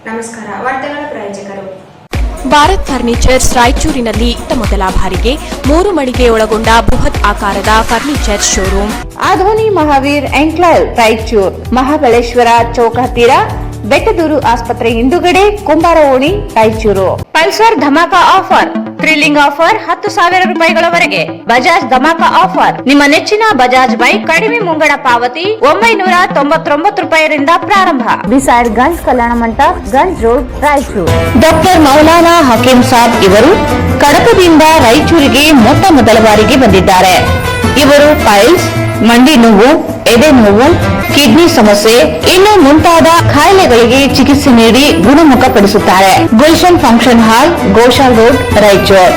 ನಮಸ್ಕಾರ. ವಾರ್ತೆಗಳ ಪ್ರಾಯೋಜಕರು ಭಾರತ್ ಫರ್ನಿಚರ್ಸ್ ರಾಯಚೂರಿನಲ್ಲಿ ಮೊದಲ ಬಾರಿಗೆ 3 ಮಳಿಗೆ ಒಳಗೊಂಡ ಬೃಹತ್ ಆಕಾರದ furniture showroom. Adoni Mahaveer enclave Raichur, Mahabaleshwara ಚೌಕ ಹತ್ತಿರ, ಬೆಟ್ಟದೂರು ಆಸ್ಪತ್ರೆ ಹಿಂದುಗಡೆ, ಕುಂಬಾರ ಓಣಿ ರಾಯಚೂರು. ಪಲ್ಸರ್ ಧಮಾಕ ಆಫರ್, ಥ್ರಿಲ್ಲಿಂಗ್ ಆಫರ್ 10,000 ರೂಪಾಯಿಗಳವರೆಗೆ. ಬಜಾಜ್ ಧಮಾಕ ಆಫರ್, ನಿಮ್ಮ ನೆಚ್ಚಿನ ಬಜಾಜ್ ಬೈಕ್ ಕಡಿಮೆ ಮುಂಗಡ ಪಾವತಿ 999 ರೂಪಾಯಿರಿಂದ ಪ್ರಾರಂಭ. Beside Ganj Kalyana Mantapa, Ganj road Raichur. Doctor Maulana Hakeem Sab ಇವರು ಕಡಪದಿಂದ ರಾಯಚೂರಿಗೆ ಮೊದಲ ಬಾರಿಗೆ ಬಂದಿದ್ದಾರೆ. ಇವರು ಪೈಲ್ಸ್, ಮಂಡಿ ನೋವು, ಎದೆ ನೋವು, ಕಿಡ್ನಿ ಸಮಸ್ಯೆ ಇನ್ನು ಮುಂತಾದ ಕಾಯಿಲೆಗಳಿಗೆ ಚಿಕಿತ್ಸೆ ನೀಡಿ ಗುಣಮುಖಪಡಿಸುತ್ತಾರೆ. Gulshan function hall, Goshal road Raichur.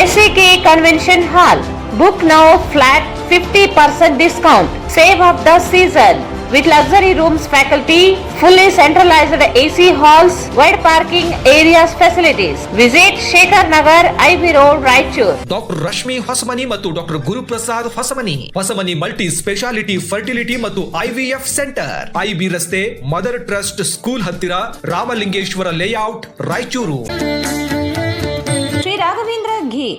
SCK convention hall, book now flat 50% discount. Save of the season with luxury rooms, faculty, fully centralized AC halls, wide parking areas, facilities. Visit Shekhar Nagar, IB Road, Raichur. Doctor Rashmi Hosamani ಮತ್ತು doctor Guruprasad Hosamani multi speciality fertility ಮತ್ತು IVF centre, IB ರಸ್ತೆ, mother trust school ಹತ್ತಿರ, Ramalingeshwara layout, Raichur. Shri Raghavendra ghee,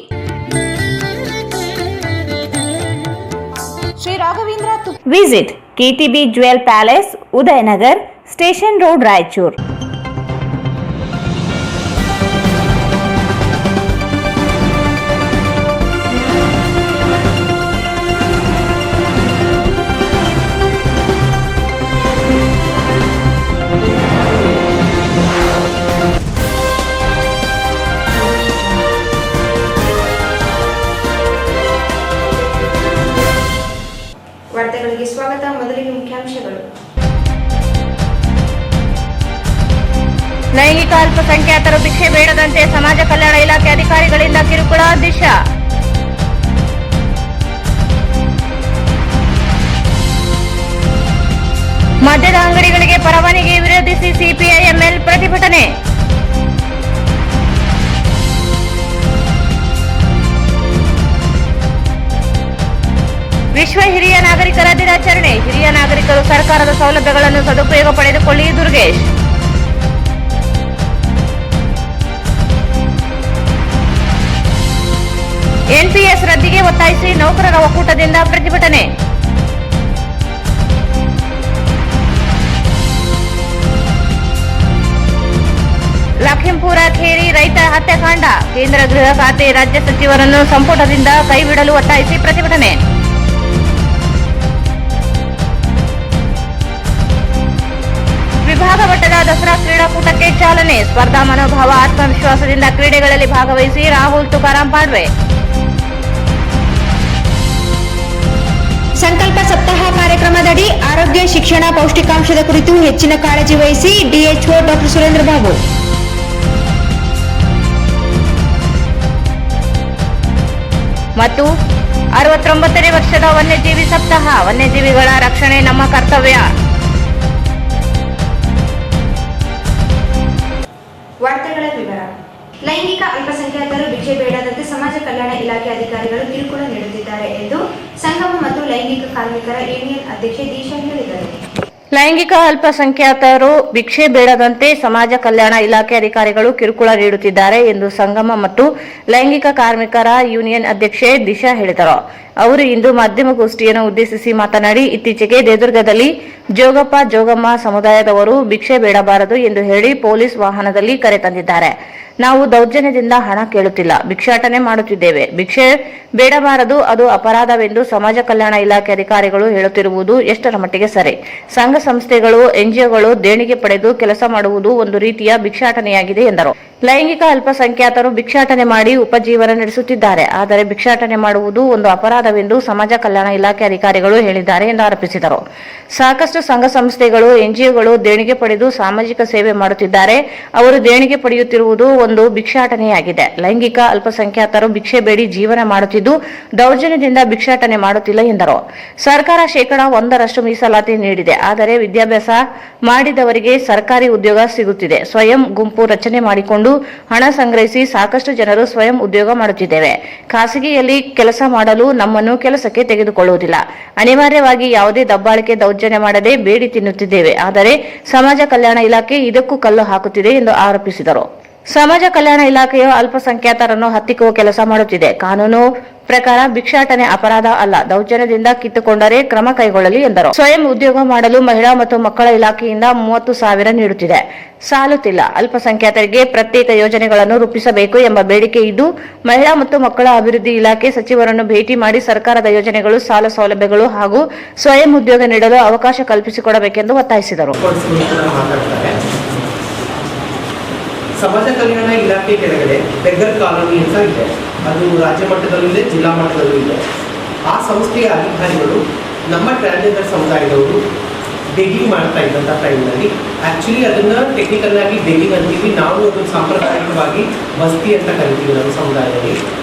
Shri Raghavendra visit KTB Jewel Palace, Udayanagar, Station Road, Raichur. ವಾರ್ತೆಗಳಿಗೆ ಸ್ವಾಗತ. ಮೊದಲಿಗೆ ಮುಖ್ಯಾಂಶಗಳು. ಲೈಂಗಿಕ ಅಲ್ಪಸಂಖ್ಯಾತರು ಭಿಕ್ಷೆ ಬೇಡದಂತೆ ಸಮಾಜ ಕಲ್ಯಾಣ ಇಲಾಖೆ ಅಧಿಕಾರಿಗಳಿಂದ ಕಿರುಕುಳ. ದಿಶಾ ಮದ್ಯದ ಅಂಗಡಿಗಳಿಗೆ ಪರವಾನಗಿ ವಿರೋಧಿಸಿ CPIML ಪ್ರತಿಭಟನೆ. ವಿಶ್ವ ಹಿರಿಯ ನಾಗರಿಕರ ದಿನಾಚರಣೆ, ಹಿರಿಯ ನಾಗರಿಕರು ಸರ್ಕಾರದ ಸೌಲಭ್ಯಗಳನ್ನು ಸದುಪಯೋಗ ಪಡೆದುಕೊಳ್ಳಿ. ದುರ್ಗೇಶ್. NPS ರದ್ದಿಗೆ ಒತ್ತಾಯಿಸಿ ನೌಕರರ ಒಕ್ಕೂಟದಿಂದ ಪ್ರತಿಭಟನೆ. ಲಖೀಂಪುರ ಖೇರಿ ರೈತ ಹತ್ಯಾಕಾಂಡ, ಕೇಂದ್ರ ಗೃಹ ಖಾತೆ ರಾಜ್ಯ ಸಚಿವರನ್ನು ಸಂಪುಟದಿಂದ ಕೈಬಿಡಲು ಒತ್ತಾಯಿಸಿ ಪ್ರತಿಭಟನೆ. ವಿಭಾಗ ಮಟ್ಟದ ದಸರಾ ಕ್ರೀಡಾಕೂಟಕ್ಕೆ ಚಾಲನೆ, ಸ್ಪರ್ಧಾ ಮನೋಭಾವ ಆತ್ಮವಿಶ್ವಾಸದಿಂದ ಕ್ರೀಡೆಗಳಲ್ಲಿ ಭಾಗವಹಿಸಿ ರಾಹುಲ್ ತುಕಾರಾಂ ಪಾಡ್ವೆ. ಸಂಕಲ್ಪ ಸಪ್ತಾಹ ಕಾರ್ಯಕ್ರಮದಡಿ ಆರೋಗ್ಯ, ಶಿಕ್ಷಣ, ಪೌಷ್ಟಿಕಾಂಶದ ಕುರಿತು ಹೆಚ್ಚಿನ ಕಾಳಜಿ ವಹಿಸಿ DHO ಡಾಕ್ಟರ್ ಸುರೇಂದ್ರ ಬಾಬು. ಮತ್ತು 69ನೇ ವರ್ಷದ ವನ್ಯಜೀವಿ ಸಪ್ತಾಹ, ವನ್ಯಜೀವಿಗಳ ರಕ್ಷಣೆ ನಮ್ಮ ಕರ್ತವ್ಯ. ವಾರ್ತೆಗಳ ವಿವರ. ಲೈಂಗಿಕ ಅಲ್ಪಸಂಖ್ಯಾತರು ಭಿಕ್ಷೆ ಬೇಡದಂತೆ ಸಮಾಜ ಕಲ್ಯಾಣ ಇಲಾಖೆ ಅಧಿಕಾರಿಗಳು ಕಿರುಕುಳ ನೀಡುತ್ತಿದ್ದಾರೆ ಎಂದು ಸಂಗಮ ಮತ್ತು ಲೈಂಗಿಕ ಕಾರ್ಮಿಕರ ಯೂನಿಯನ್ ಅಧ್ಯಕ್ಷೆ ದಿಶಾ ಹೇಳಿದರು. ಲೈಂಗಿಕ ಅಲ್ಪಸಂಖ್ಯಾತರು ಭಿಕ್ಷೆ ಬೇಡದಂತೆ ಸಮಾಜ ಕಲ್ಯಾಣ ಇಲಾಖೆ ಅಧಿಕಾರಿಗಳು ಕಿರುಕುಳ ನೀಡುತ್ತಿದ್ದಾರೆ ಎಂದು ಸಂಗಮ ಮತ್ತು ಲೈಂಗಿಕ ಕಾರ್ಮಿಕರ ಯೂನಿಯನ್ ಅಧ್ಯಕ್ಷೆ ದಿಶಾ ಹೇಳಿದರು. ಅವರು ಇಂದು ಮಾಧ್ಯಮಗೋಷ್ಠಿಯನ್ನು ಉದ್ದೇಶಿಸಿ ಮಾತನಾಡಿ, ಇತ್ತೀಚೆಗೆ ದೇದುರ್ಗದಲ್ಲಿ ಜೋಗಪ್ಪ ಜೋಗಮ್ಮ ಸಮುದಾಯದವರು ಭಿಕ್ಷೆ ಬೇಡಬಾರದು ಎಂದು ಹೇಳಿ ಪೊಲೀಸ್ ವಾಹನದಲ್ಲಿ ಕರೆ ತಂದಿದ್ದಾರೆ. ನಾವು ದೌರ್ಜನ್ಯದಿಂದ ಹಣ ಕೇಳುತ್ತಿಲ್ಲ, ಭಿಕ್ಷಾಟನೆ ಮಾಡುತ್ತಿದ್ದೇವೆ. ಭಿಕ್ಷೆ ಬೇಡಬಾರದು, ಅದು ಅಪರಾಧವೆಂದು ಸಮಾಜ ಕಲ್ಯಾಣ ಇಲಾಖೆ ಅಧಿಕಾರಿಗಳು ಹೇಳುತ್ತಿರುವುದು ಎಷ್ಟರ ಮಟ್ಟಿಗೆ ಸರಿ? ಸಂಘ ಸಂಸ್ಥೆಗಳು, NGOಗಳು ದೇಣಿಗೆ ಪಡೆದು ಕೆಲಸ ಮಾಡುವುದು ಒಂದು ರೀತಿಯ ಭಿಕ್ಷಾಟನೆಯಾಗಿದೆ ಎಂದರು. ಲೈಂಗಿಕ ಅಲ್ಪಸಂಖ್ಯಾತರು ಭಿಕ್ಷಾಟನೆ ಮಾಡಿ ಉಪಜೀವನ ನಡೆಸುತ್ತಿದ್ದಾರೆ. ಆದರೆ ಭಿಕ್ಷಾಟನೆ ಮಾಡುವುದು ಒಂದು ಅಪರಾಧವೆಂದು ಸಮಾಜ ಕಲ್ಯಾಣ ಇಲಾಖೆ ಅಧಿಕಾರಿಗಳು ಹೇಳಿದ್ದಾರೆ ಎಂದು ಆರೋಪಿಸಿದರು. ಸಾಕಷ್ಟು ಸಂಘ ಸಂಸ್ಥೆಗಳು, NGOಗಳು ದೇಣಿಗೆ ಪಡೆದು ಸಾಮಾಜಿಕ ಸೇವೆ ಮಾಡುತ್ತಿದ್ದಾರೆ. ಅವರು ದೇಣಿಗೆ ಪಡೆಯುತ್ತಿರುವುದು ಒಂದು ಭಿಕ್ಷಾಟನೆಯಾಗಿದೆ. ಲೈಂಗಿಕ ಅಲ್ಪಸಂಖ್ಯಾತರು ಭಿಕ್ಷೆ ಬೇಡಿ ಜೀವನ ಮಾಡುತ್ತಿದ್ದು ದೌರ್ಜನ್ಯದಿಂದ ಭಿಕ್ಷಾಟನೆ ಮಾಡುತ್ತಿಲ್ಲ ಎಂದರು. ಸರ್ಕಾರ 1% ಮೀಸಲಾತಿ ನೀಡಿದೆ. ಆದರೆ ವಿದ್ಯಾಭ್ಯಾಸ ಮಾಡಿದವರಿಗೆ ಸರ್ಕಾರಿ ಉದ್ಯೋಗ ಸಿಗುತ್ತಿದೆ. ಸ್ವಯಂ ಗುಂಪು ರಚನೆ ಮಾಡಿಕೊಂಡು ಮಾಡಿಕೊಂಡು ಹಣ ಸಂಗ್ರಹಿಸಿ ಸಾಕಷ್ಟು ಜನರು ಸ್ವಯಂ ಉದ್ಯೋಗ ಮಾಡುತ್ತಿದ್ದೇವೆ. ಖಾಸಗಿಯಲ್ಲಿ ಕೆಲಸ ಮಾಡಲು ನಮ್ಮನ್ನು ಕೆಲಸಕ್ಕೆ ತೆಗೆದುಕೊಳ್ಳುವುದಿಲ್ಲ. ಅನಿವಾರ್ಯವಾಗಿ ಯಾವುದೇ ದಬ್ಬಾಳಿಕೆ ದೌರ್ಜನ್ಯ ಮಾಡದೆ ಬೇಡಿ ತಿನ್ನುತ್ತಿದ್ದೇವೆ. ಆದರೆ ಸಮಾಜ ಕಲ್ಯಾಣ ಇಲಾಖೆ ಇದಕ್ಕೂ ಕಲ್ಲು ಹಾಕುತ್ತಿದೆ ಎಂದು ಆರೋಪಿಸಿದರು. ಸಮಾಜ ಕಲ್ಯಾಣ ಇಲಾಖೆಯು ಅಲ್ಪಸಂಖ್ಯಾತರನ್ನು ಹತ್ತಿಕ್ಕುವ ಕೆಲಸ ಮಾಡುತ್ತಿದೆ. ಕಾನೂನು ಪ್ರಕಾರ ಭಿಕ್ಷಾಟನೆ ಅಪರಾಧ ಅಲ್ಲ. ದೌರ್ಜನ್ಯದಿಂದ ಕಿತ್ತುಕೊಂಡರೆ ಕ್ರಮ ಕೈಗೊಳ್ಳಲಿ ಎಂದರು. ಸ್ವಯಂ ಉದ್ಯೋಗ ಮಾಡಲು ಮಹಿಳಾ ಮತ್ತು ಮಕ್ಕಳ ಇಲಾಖೆಯಿಂದ 30,000 ನೀಡುತ್ತಿದೆ, ಸಾಲುತ್ತಿಲ್ಲ. ಅಲ್ಪಸಂಖ್ಯಾತರಿಗೆ ಪ್ರತ್ಯೇಕ ಯೋಜನೆಗಳನ್ನು ರೂಪಿಸಬೇಕು ಎಂಬ ಬೇಡಿಕೆ ಇದ್ದು, ಮಹಿಳಾ ಮತ್ತು ಮಕ್ಕಳ ಅಭಿವೃದ್ಧಿ ಇಲಾಖೆ ಸಚಿವರನ್ನು ಭೇಟಿ ಮಾಡಿ ಸರ್ಕಾರದ ಯೋಜನೆಗಳು, ಸಾಲ ಸೌಲಭ್ಯಗಳು ಹಾಗೂ ಸ್ವಯಂ ಉದ್ಯೋಗ ನೀಡಲು ಅವಕಾಶ ಕಲ್ಪಿಸಿಕೊಡಬೇಕೆಂದು ಒತ್ತಾಯಿಸಿದರು. ಸಮಾಜ ಕಲ್ಯಾಣ ಇಲಾಖೆ ಕೆಳಗಡೆ ಬೆಗ್ಗರ್ ಕಾಲೋನಿ ಅಂತ ಇದೆ. ಅದು ರಾಜ್ಯ ಮಟ್ಟದಲ್ಲೂ ಇದೆ, ಜಿಲ್ಲಾ ಮಟ್ಟದಲ್ಲೂ ಇದೆ. ಆ ಸಂಸ್ಥೆಯ ಅಧಿಕಾರಿಗಳು ನಮ್ಮ ಟ್ರಾನ್ಸ್ಜೆಂಡರ್ ಸಮುದಾಯದವರು ಬೆಗ್ಗಿಂಗ್ ಮಾಡ್ತಾ ಇದ್ದಂಥ ಟೈಮ್ನಲ್ಲಿ, ಆ್ಯಕ್ಚುಲಿ ಅದನ್ನು ಟೆಕ್ನಿಕಲ್ ಆಗಿ ಬೆಗ್ಗಿಂಗ್ ಅಂತೀವಿ ನಾವು, ಅದನ್ನು ಸಾಂಪ್ರದಾಯಿಕವಾಗಿ ಬಸ್ತಿ ಅಂತ ಕರಿತೀವಿ ನಮ್ಮ ಸಮುದಾಯದಲ್ಲಿ.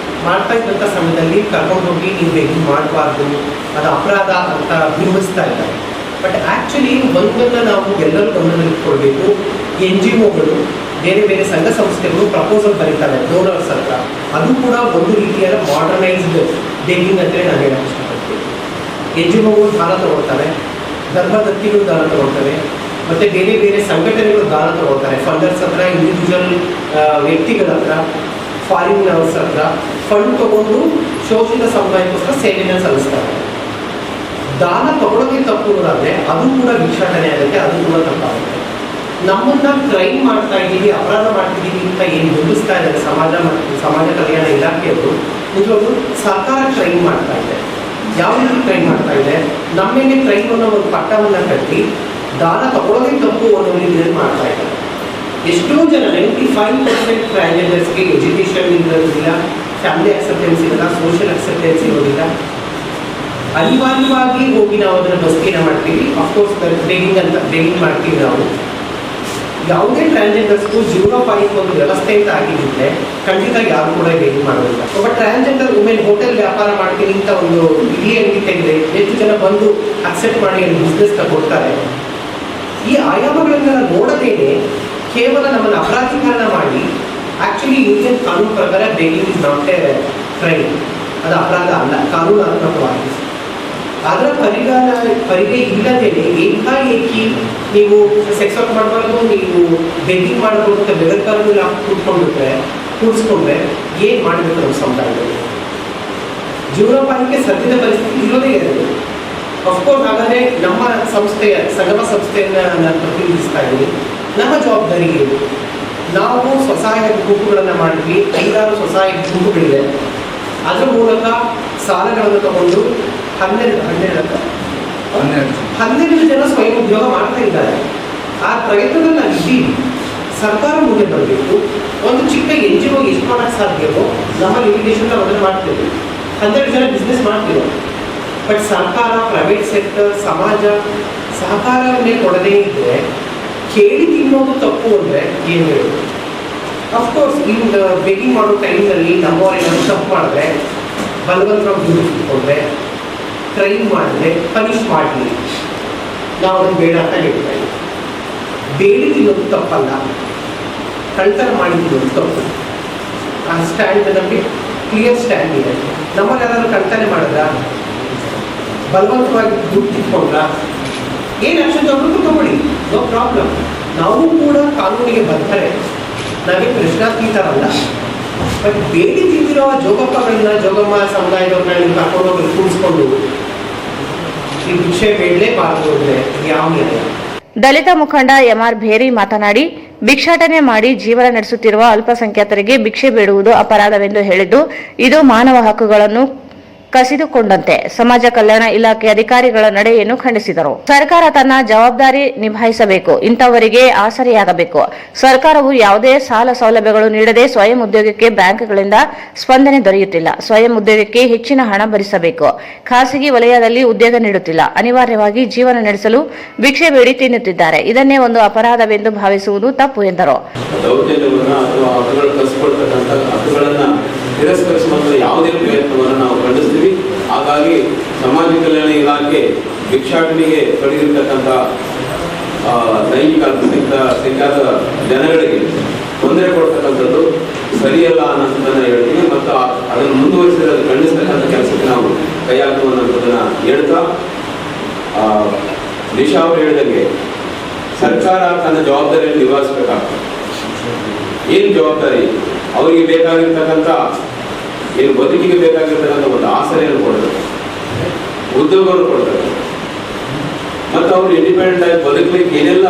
ಮಾಡ್ತಾ ಇದ್ದಂಥ ಸಮಯದಲ್ಲಿ ಕರ್ಕೊಂಡೋಗಿ ನೀವು ಬೆಗ್ಗಿಂಗ್ ಮಾಡಬಾರ್ದು, ಅದು ಅಪರಾಧ ಅಂತ ಬಿಂಬಿಸ್ತಾ ಇದ್ದಾರೆ. ಬಟ್ ಆ್ಯಕ್ಚುಲಿ ಒಂದನ್ನು ನಾವು ಎಲ್ಲರೂ ಗಮನದಲ್ಲಿಟ್ಕೊಳ್ಬೇಕು. NGOಗಳು, ಬೇರೆ ಬೇರೆ ಸಂಘ ಸಂಸ್ಥೆಗಳು ಪ್ರಪೋಸಲ್ ಬರೀತಾರೆ ಡೋನರ್ಸ್ ಹತ್ರ. ಅದು ಕೂಡ ಒಂದು ರೀತಿಯಾದ ಮಾಡರ್ನೈಸ್ಡ್ ಬೆಗ್ಗಿಂಗ್ ಅಂತೇಳಿ ನಾನು ಹೇಳಕ್ಕೆ ಇಷ್ಟಪಡ್ತೀನಿ. NGOಗಳು ದಾನ ತಗೊಳ್ತಾರೆ, ಧರ್ಮದತ್ತಿಗಳು ದಾನ ತಗೊಳ್ತಾರೆ, ಮತ್ತು ಬೇರೆ ಬೇರೆ ಸಂಘಟನೆಗಳು ದಾನ ತಗೊಳ್ತಾರೆ. ಫಂಡರ್ಸ್ ಹತ್ರ, ಇಂಡಿವಿಜುವಲ್ ವ್ಯಕ್ತಿಗಳ ಹತ್ರ, ಫಾರಿನರ್ಸ್ ಹತ್ರ ಫಂಡ್ ತಗೊಂಡು ಶೋಷಿತ ಸಮುದಾಯಕ್ಕೋಸ್ಕರ ಸೇವೆಯನ್ನು ಸಲ್ಲಿಸ್ತಾರೆ. ದಾನ ತಗೊಳ್ಳೋಕೆ ತಪ್ಪು ಅನ್ನೋದಾದರೆ ಅದು ಕೂಡ ಭಿಕ್ಷಾಟನೆ ಆಗುತ್ತೆ, ಅದು ಕೂಡ ತಪ್ಪಾಗುತ್ತೆ. ನಮ್ಮನ್ನ ಕ್ರೈಮ್ ಮಾಡ್ತಾ ಇದ್ದೀವಿ, ಅಪರಾಧ ಮಾಡ್ತಿದ್ದೀವಿ ಅಂತ ಏನು ಬಿಂಬಿಸ್ತಾ ಇದ್ದಾರೆ ಸಮಾಜ ಕಲ್ಯಾಣ ಇಲಾಖೆಯವರು, ನಿಜವಾಗ್ಲೂ ಸರ್ಕಾರ ಕ್ರೈಮ್ ಮಾಡ್ತಾ ಇದೆ. ಯಾವ ರೀತಿ ಕ್ರೈಮ್ ಮಾಡ್ತಾ ಇದೆ? ನಮ್ಮ ಮೇಲೆ ಕ್ರೈಮ್ ಅನ್ನೋ ಒಂದು ಪಟ್ಟವನ್ನು ಕಟ್ಟಿ ದಾನ ತಗೊಳ್ಳೋದೇ ತಪ್ಪು ಅನ್ನೋ ರೀತಿಯಲ್ಲಿ ಮಾಡ್ತಾ ಇದ್ದಾರೆ. ಎಷ್ಟೋ ಜನ 95% ಟ್ರಾನ್ಸ್ಜೆಂಡರ್ಸ್ಗೆ ಎಜುಕೇಷನ್ ಇರೋದಿಲ್ಲ, ಫ್ಯಾಮಿಲಿ ಅಕ್ಸೆಪ್ಟೆನ್ಸ್ ಇರೋಲ್ಲ, ಸೋಷಿಯಲ್ ಅಕ್ಸೆಪ್ಟೆನ್ಸ್ ಇರೋದಿಲ್ಲ. ಅನಿವಾರ್ಯವಾಗಿ ಹೋಗಿ ನಾವು ಅದನ್ನು ಬಸ್ತಿನ ಮಾಡ್ತೀವಿ. ಅಫ್ಕೋರ್ಸ್ ಬೇಗಿಂಗ್ ಮಾಡ್ತೀವಿ ನಾವು. ಯಾವುದೇ ಟ್ರಾನ್ಸ್ಜೆಂಡರ್ಸ್ಗೂ ಜೀವನೋಪಾಯಕ್ಕೆ ಒಂದು ವ್ಯವಸ್ಥೆ ಅಂತ ಆಗಿದ್ದರೆ ಖಂಡಿತ ಯಾರು ಕೂಡ ಬೇಗಿಂಗ್ ಮಾಡೋದಿಲ್ಲ. ಒಬ್ಬ ಟ್ರಾನ್ಸ್ಜೆಂಡರ್ ವುಮೆನ್ ಹೋಟೆಲ್ ವ್ಯಾಪಾರ ಮಾಡ್ತೀನಿ ಅಂತ ಒಂದು ಇಡ್ಲಿ ಅಂಗಡಿ ತೆಗೆದ್ರೆ ಎಷ್ಟು ಜನ ಬಂದು ಅಕ್ಸೆಪ್ಟ್ ಮಾಡಿ ಅಲ್ಲಿ ಬಿಸ್ನೆಸ್ನ ಕೊಡ್ತಾರೆ. ಈ ಆಯಾಮಗಳನ್ನ ನೋಡದೇನೆ ಕೇವಲ ನಮ್ಮನ್ನು ಅಪರಾಧೀಕರಣ ಮಾಡಿ, ಆ್ಯಕ್ಚುಲಿ ಇಂಡಿಯನ್ ಕಾನೂನು ಪ್ರಕಾರ ಬೇಗಿಂಗ್ ಇಸ್ ನಾಟ್ ಎ ಕ್ರೈಮ್, ಅದು ಅಪರಾಧ ಅಲ್ಲ ಕಾನೂನಾತ್ಮಕವಾಗಿ. ಅದರ ಪರಿಗೆ ಇಲ್ಲದೇನೆ ಏಕಾಏಕಿ ನೀವು ಸೆಕ್ಸ್ ವರ್ಕ್ ಮಾಡಬಾರ್ದು, ನೀವು ಬೆಗ್ಗಿಂಗ್ ಮಾಡಬಹುದು ಅಂತ ಬೆದರ್ಕಾರಗಳು ಕೂಡಿಸ್ಕೊಂಡ್ರೆ ಏನು ಮಾಡಬೇಕು ನಮ್ಮ ಸಮುದಾಯದಲ್ಲಿ? ಜೀವನೋಪಾಯಕ್ಕೆ ಸದ್ಯದ ಪರಿಸ್ಥಿತಿ ಇರೋದೇ ಇರೋದು. ಅಫ್ಕೋರ್ಸ್ ಹಾಗಾದರೆ ನಮ್ಮ ಸಂಸ್ಥೆಯ ಸಂಗಮ ಸಂಸ್ಥೆಯನ್ನು ನಾನು ಪ್ರತಿನಿಧಿಸ್ತಾ ಇದ್ದೀನಿ. ನಮ್ಮ ಜವಾಬ್ದಾರಿ ಏನು? ನಾವು ಸ್ವಸಹಾಯ ಗುಂಪುಗಳನ್ನು ಮಾಡಿದ್ವಿ, 5-6 ಸ್ವಸಹಾಯ ಗುಂಪುಗಳಿದೆ. ಅದರ ಮೂಲಕ ಸಾಲಗಳನ್ನು ತಗೊಂಡು 12 ಜನ ಸ್ವಯಂ ಉದ್ಯೋಗ ಮಾಡ್ತಾ ಇದ್ದಾರೆ. ಆ ಪ್ರಯತ್ನದಲ್ಲಿ ನಾವು ಇದ್ದೀವಿ. ಸರ್ಕಾರ ಮುಂದೆ ಬರಬೇಕು. ಒಂದು ಚಿಕ್ಕ NGO ಎಷ್ಟು ಮಾಡೋಕ್ಕೆ ಸಾಧ್ಯವೋ ನಮ್ಮ ಲಿಮಿಟೇಷನ್ ಅದನ್ನು ಮಾಡ್ತೇವೆ. 12 ಜನ ಬಿಸ್ನೆಸ್ ಮಾಡ್ತೀವಿ. ಬಟ್ ಸರ್ಕಾರ, ಪ್ರೈವೇಟ್ ಸೆಕ್ಟರ್, ಸಮಾಜ ಸಹಕಾರವನ್ನೇ ಕೊಡದೇ ಇದ್ದರೆ ಕೇಳಿ ತಿನ್ನೋದು ತಪ್ಪು ಅಂದರೆ ಏನು ಹೇಳೋದು? ಅಫ್ಕೋರ್ಸ್ ಈಗ ಬೇಗಿಂಗ್ ಮಾಡೋ ಟೈಮ್ನಲ್ಲಿ ನಮ್ಮವರೇನಾದ್ರು ತಪ್ಪು ಮಾಡಿದ್ರೆ, ಬಲವಂತವಾಗಿ ದುಡ್ಡಿಟ್ಕೊಂಡ್ರೆ, ಕ್ರೈಮ್ ಮಾಡಿದ್ರೆ ಪನಿಷ್ ಮಾಡಲಿ, ನಾವು ಅದನ್ನು ಬೇಡ ಅಂತ ಹೇಳ್ತಾ ಇದ್ದೀವಿ. ಬೇಡಿ ತಿನ್ನೋದು ತಪ್ಪಲ್ಲ, ಕಳ್ತನ ಮಾಡಿ ತಿನ್ನೋದು ತಪ್ಪು. ಆ ಸ್ಟ್ಯಾಂಡ್ ನಮಗೆ ಕ್ಲಿಯರ್ ಸ್ಟ್ಯಾಂಡ್ ಇದೆ. ನಮ್ಮಲ್ಲಿ ಯಾರಾದ್ರೂ ಕಳ್ತನೆ ಮಾಡಿದ್ರ, ಬಲವಂತವಾಗಿ ದುಡ್ಡು ತಿಳ್ಕೊಂಡ್ರ, ಏನು ಆಕ್ಷನ್ ತಗೊಂಡು ತಗೊಳ್ಳಿ, ನೋ ಪ್ರಾಬ್ಲಮ್. ನಾವು ಕೂಡ ಕಾನೂನಿಗೆ ಬದ್ಧರೆ, ನಾವೇ ಪ್ರಶ್ನಾತೀತರಲ್ಲ. ಬಟ್ ಬೇಡಿ ತಿಂದಿರೋ ಜೋಗಪ್ಪಗಳನ್ನ, ಜೋಗಮ್ಮ ಸಮುದಾಯದವ್ರನ್ನ ಕರ್ಕೊಂಡೋಗಿ ಕೂಡಿಸ್ಕೊಂಡು ಈ ಭಿಕ್ಷೆ ಬೇಡಲೇಬಾರದು ಅಂದರೆ ಯಾವ ನ್ಯಾಯ? ದಲಿತ ಮುಖಂಡ MR ಭೇರಿ ಮಾತನಾಡಿ, ಭಿಕ್ಷಾಟನೆ ಮಾಡಿ ಜೀವನ ನಡೆಸುತ್ತಿರುವ ಅಲ್ಪಸಂಖ್ಯಾತರಿಗೆ ಭಿಕ್ಷೆ ಬೇಡುವುದು ಅಪರಾಧವೆಂದು ಹೇಳಿದ್ದು, ಇದು ಮಾನವ ಹಕ್ಕುಗಳನ್ನು ಕಸಿದುಕೊಂಡಂತೆ. ಸಮಾಜ ಕಲ್ಯಾಣ ಇಲಾಖೆ ಅಧಿಕಾರಿಗಳ ನಡೆಯನ್ನು ಖಂಡಿಸಿದರು. ಸರ್ಕಾರ ತನ್ನ ಜವಾಬ್ದಾರಿ ನಿಭಾಯಿಸಬೇಕು, ಇಂಥವರಿಗೆ ಆಸರೆಯಾಗಬೇಕು. ಸರ್ಕಾರವು ಯಾವುದೇ ಸಾಲ ಸೌಲಭ್ಯಗಳು ನೀಡದೆ ಸ್ವಯಂ ಉದ್ಯೋಗಕ್ಕೆ ಬ್ಯಾಂಕ್ಗಳಿಂದ ಸ್ಪಂದನೆ ದೊರೆಯುತ್ತಿಲ್ಲ. ಸ್ವಯಂ ಉದ್ಯೋಗಕ್ಕೆ ಹೆಚ್ಚಿನ ಹಣ ಭರಿಸಬೇಕು. ಖಾಸಗಿ ವಲಯದಲ್ಲಿ ಉದ್ಯೋಗ ನೀಡುತ್ತಿಲ್ಲ. ಅನಿವಾರ್ಯವಾಗಿ ಜೀವನ ನಡೆಸಲು ಭಿಕ್ಷೆ ಬೇಡಿ ತಿನ್ನುತ್ತಿದ್ದಾರೆ. ಇದನ್ನೇ ಒಂದು ಅಪರಾಧವೆಂದು ಭಾವಿಸುವುದು ತಪ್ಪು ಎಂದರು. ತಿರಸ್ಕರಿಸುವಂಥ ಯಾವುದೇ ಪ್ರಯತ್ನವನ್ನು ನಾವು ಖಂಡಿಸ್ತೀವಿ. ಹಾಗಾಗಿ ಸಮಾಜ ಕಲ್ಯಾಣ ಇಲಾಖೆ ಭಿಕ್ಷಾಟನೆಗೆ ತೊಡಗಿರ್ತಕ್ಕಂಥ ಲೈಂಗಿಕ ಅಲ್ಪಸಂಖ್ಯಾತ ಜನಗಳಿಗೆ ತೊಂದರೆ ಕೊಡ್ತಕ್ಕಂಥದ್ದು ಸರಿಯಲ್ಲ ಅನ್ನೋದನ್ನ ಹೇಳ್ತೀವಿ. ಮತ್ತು ಅದನ್ನು ಮುಂದುವರಿಸಿದ್ರೆ ಅದು ಖಂಡಿಸ್ತಕ್ಕಂಥ ಕೆಲಸಕ್ಕೆ ನಾವು ಕೈ ಹಾಕುವ ಅನ್ನೋದನ್ನ ಹೇಳ್ತಾ, ನಿಶಾ ಅವರು ಹೇಳಿದಂಗೆ ಸರ್ಕಾರ ತನ್ನ ಜವಾಬ್ದಾರಿಯನ್ನು ನಿಭಾಯಿಸಬೇಕಾಗ್ತದೆ. ಏನು ಜವಾಬ್ದಾರಿ? ಅವರಿಗೆ ಬೇಕಾಗಿರ್ತಕ್ಕಂಥ ಏನು ಬದುಕಿಗೆ ಬೇಕಾಗಿರ್ತಕ್ಕಂಥ ಒಂದು ಆಸರೆಯನ್ನು ಕೊಡ್ತಾರೆ, ಉದ್ಯೋಗವನ್ನು ಕೊಡ್ತಾರೆ, ಮತ್ತು ಅವರು ಇಂಡಿಪೆಂಡೆಂಟ್ ಆಗಿ ಬದುಕಲಿಕ್ಕೆ ಏನೆಲ್ಲ